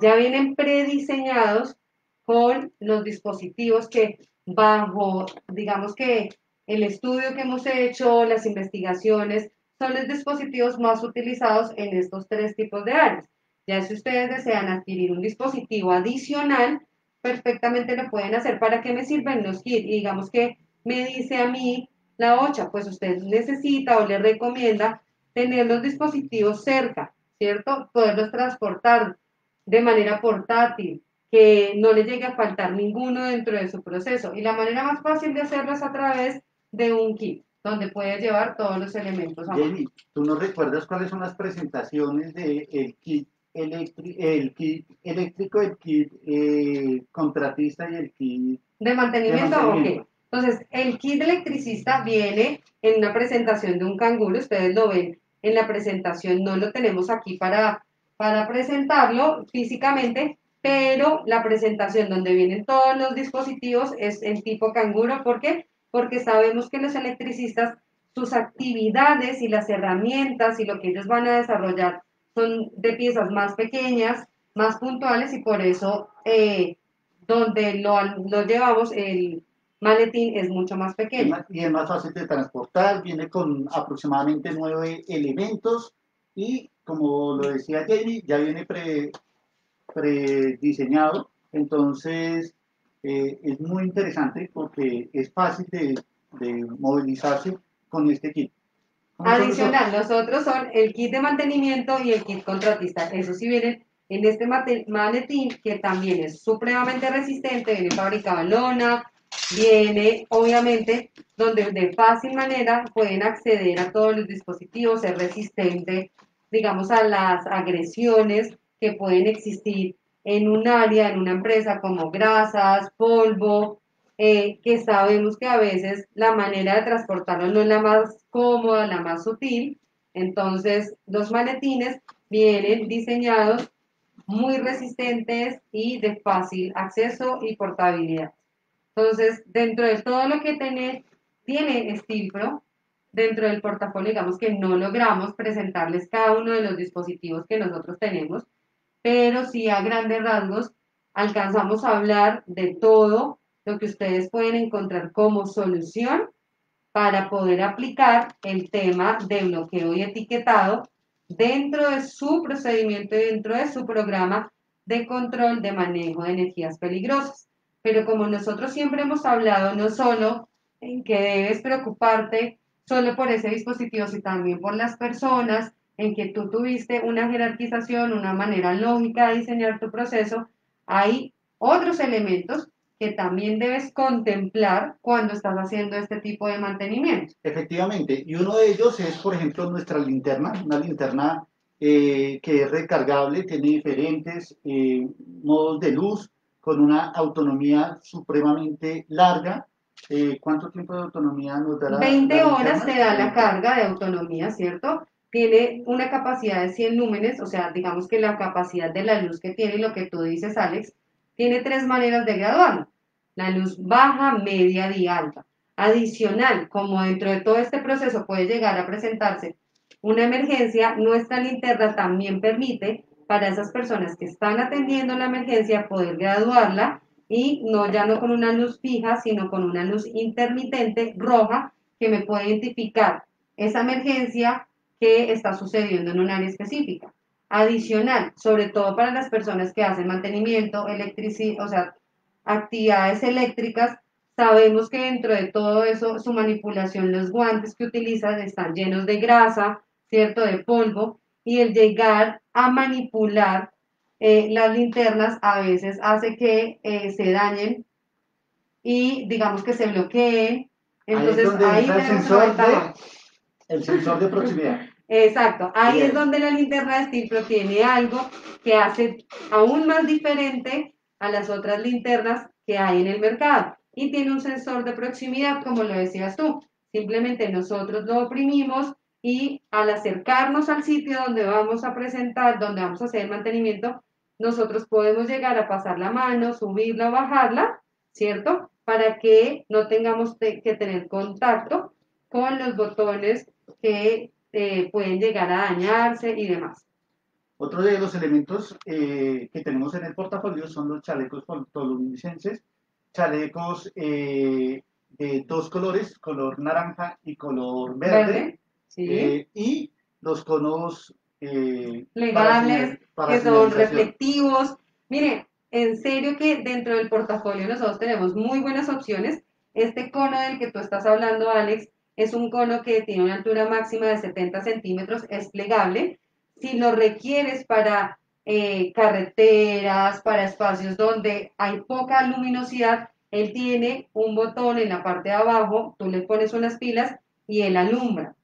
Ya vienen prediseñados con los dispositivos que bajo, digamos que el estudio que hemos hecho, las investigaciones, son los dispositivos más utilizados en estos 3 tipos de áreas. Ya si ustedes desean adquirir un dispositivo adicional, perfectamente lo pueden hacer. ¿Para qué me sirven los kits? Y digamos que me dice a mí la OCHA, pues usted necesita o le recomienda tener los dispositivos cerca, ¿cierto? Poderlos transportar de manera portátil, que no le llegue a faltar ninguno dentro de su proceso. Y la manera más fácil de hacerlo es a través de un kit, donde puede llevar todos los elementos a mano. Jenny, ¿tú no recuerdas cuáles son las presentaciones del el kit eléctrico, el kit contratista y el kit De de mantenimiento, mantenimiento? ok. Entonces, el kit electricista viene en una presentación de un canguro, ustedes lo ven en la presentación, no lo tenemos aquí para presentarlo físicamente, pero la presentación donde vienen todos los dispositivos es en tipo canguro. ¿Por qué? Porque sabemos que los electricistas, sus actividades y las herramientas y lo que ellos van a desarrollar son de piezas más pequeñas, más puntuales, y por eso donde lo llevamos, el maletín es mucho más pequeño. Y es más fácil de transportar, viene con aproximadamente 9 elementos y como lo decía Jamie, ya viene prediseñado, entonces es muy interesante porque es fácil de movilizarse con este kit. Adicional, los otros son el kit de mantenimiento y el kit contratista. Eso sí vienen en este maletín, que también es supremamente resistente, viene fabricado en lona, viene obviamente donde de fácil manera pueden acceder a todos los dispositivos, ser resistente, digamos, a las agresiones que pueden existir en un área, en una empresa como grasas, polvo, que sabemos que a veces la manera de transportarlo no es la más cómoda, la más sutil. Entonces, los maletines vienen diseñados muy resistentes y de fácil acceso y portabilidad. Entonces, dentro de todo lo que tiene Stilpro, dentro del portafolio, digamos que no logramos presentarles cada uno de los dispositivos que nosotros tenemos, pero sí a grandes rasgos alcanzamos a hablar de todo lo que ustedes pueden encontrar como solución para poder aplicar el tema de bloqueo y etiquetado dentro de su procedimiento y dentro de su programa de control de manejo de energías peligrosas. Pero como nosotros siempre hemos hablado, no solo en que debes preocuparte solo por ese dispositivo, sino también por las personas, en que tú tuviste una jerarquización, una manera lógica de diseñar tu proceso, hay otros elementos que también debes contemplar cuando estás haciendo este tipo de mantenimiento. Efectivamente, y uno de ellos es, por ejemplo, nuestra linterna, una linterna que es recargable, tiene diferentes modos de luz, con una autonomía supremamente larga. ¿Cuánto tiempo de autonomía nos da la 20 horas linterna? te da la 20. carga de autonomía, ¿cierto? Tiene una capacidad de 100 lúmenes, o sea, digamos que la capacidad de la luz que tiene, y lo que tú dices, Alex, tiene tres maneras de graduarlo. La luz baja, media y alta. Adicional, como dentro de todo este proceso puede llegar a presentarse una emergencia, nuestra linterna también permite para esas personas que están atendiendo la emergencia poder graduarla y no ya no con una luz fija, sino con una luz intermitente roja que me puede identificar esa emergencia que está sucediendo en un área específica. Adicional, sobre todo para las personas que hacen mantenimiento, electricidad, o sea, actividades eléctricas, sabemos que dentro de todo eso, su manipulación, los guantes que utilizan están llenos de grasa, ¿cierto? De polvo, y el llegar a manipular las linternas a veces hace que se dañen y digamos que se bloqueen. Ahí es Entonces donde ahí entra tenemos una ventaja. el sensor de proximidad. Exacto, ahí es Bien. donde la linterna de Stilpro tiene algo que hace aún más diferente a las otras linternas que hay en el mercado. Y tiene un sensor de proximidad, como lo decías tú. Simplemente nosotros lo oprimimos y al acercarnos al sitio donde vamos a presentar, donde vamos a hacer el mantenimiento, nosotros podemos llegar a pasar la mano, subirla o bajarla, ¿cierto? Para que no tengamos que tener contacto con los botones que pueden llegar a dañarse y demás. Otro de los elementos que tenemos en el portafolio son los chalecos fotoluminescentes, chalecos de dos colores, color naranja y color verde, Verde, ¿sí? y los conos Plegables, para que son señalización. reflectivos. Mire, en serio que dentro del portafolio nosotros tenemos muy buenas opciones. Este cono del que tú estás hablando, Alex, es un cono que tiene una altura máxima de 70 centímetros, es plegable. Si lo requieres para carreteras, para espacios donde hay poca luminosidad, él tiene un botón en la parte de abajo, tú le pones unas pilas y él alumbra.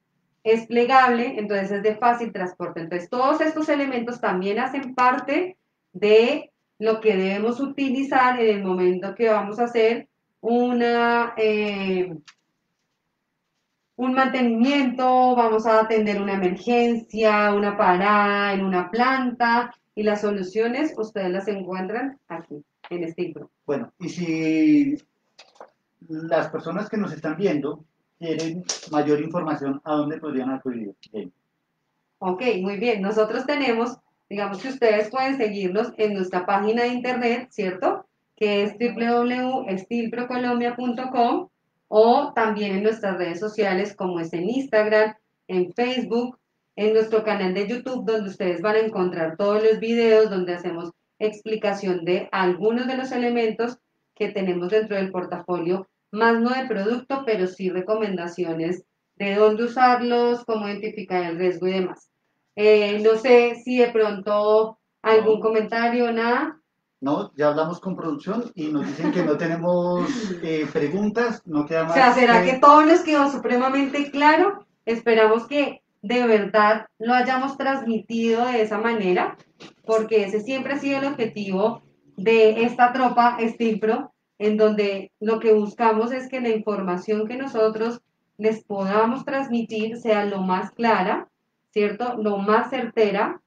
Es plegable, entonces es de fácil transporte. Entonces, todos estos elementos también hacen parte de lo que debemos utilizar en el momento que vamos a hacer una, un mantenimiento, vamos a atender una emergencia, una parada en una planta, y las soluciones ustedes las encuentran aquí, en este libro. Bueno, y si las personas que nos están viendo quieren mayor información, ¿a dónde podrían acudir? Bien. Ok, muy bien. Nosotros tenemos, digamos que ustedes pueden seguirnos en nuestra página de internet, ¿cierto? Que es www.stilprocolombia.com, o también en nuestras redes sociales como es en Instagram, en Facebook, en nuestro canal de YouTube, donde ustedes van a encontrar todos los videos donde hacemos explicación de algunos de los elementos que tenemos dentro del portafolio, más no de producto, pero sí recomendaciones de dónde usarlos, cómo identificar el riesgo y demás. No sé si de pronto algún No, comentario, nada. No, ya hablamos con producción y nos dicen que no tenemos preguntas, no queda O sea, más ¿será que que... todo les quedó supremamente claro? Esperamos que de verdad lo hayamos transmitido de esa manera, porque ese siempre ha sido el objetivo de esta tropa Steel en donde lo que buscamos es que la información que nosotros les podamos transmitir sea lo más clara, ¿cierto? Lo más certera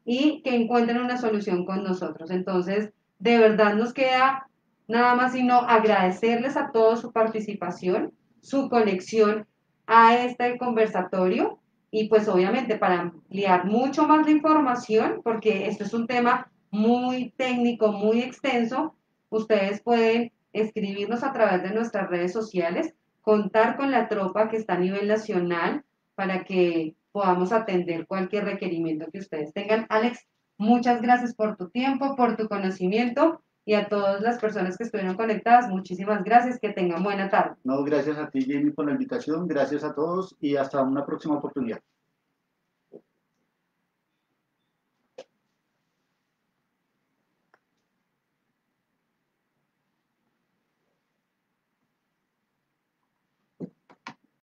y que encuentren una solución con nosotros. Entonces, de verdad nos queda nada más sino agradecerles a todos su participación, su conexión a este conversatorio y pues obviamente para ampliar mucho más la información, porque esto es un tema muy técnico, muy extenso, ustedes pueden escribirnos a través de nuestras redes sociales, contar con la tropa que está a nivel nacional para que podamos atender cualquier requerimiento que ustedes tengan. Alex, muchas gracias por tu tiempo, por tu conocimiento y a todas las personas que estuvieron conectadas, muchísimas gracias, que tengan buena tarde. No, gracias a ti, Jamie, por la invitación, gracias a todos y hasta una próxima oportunidad.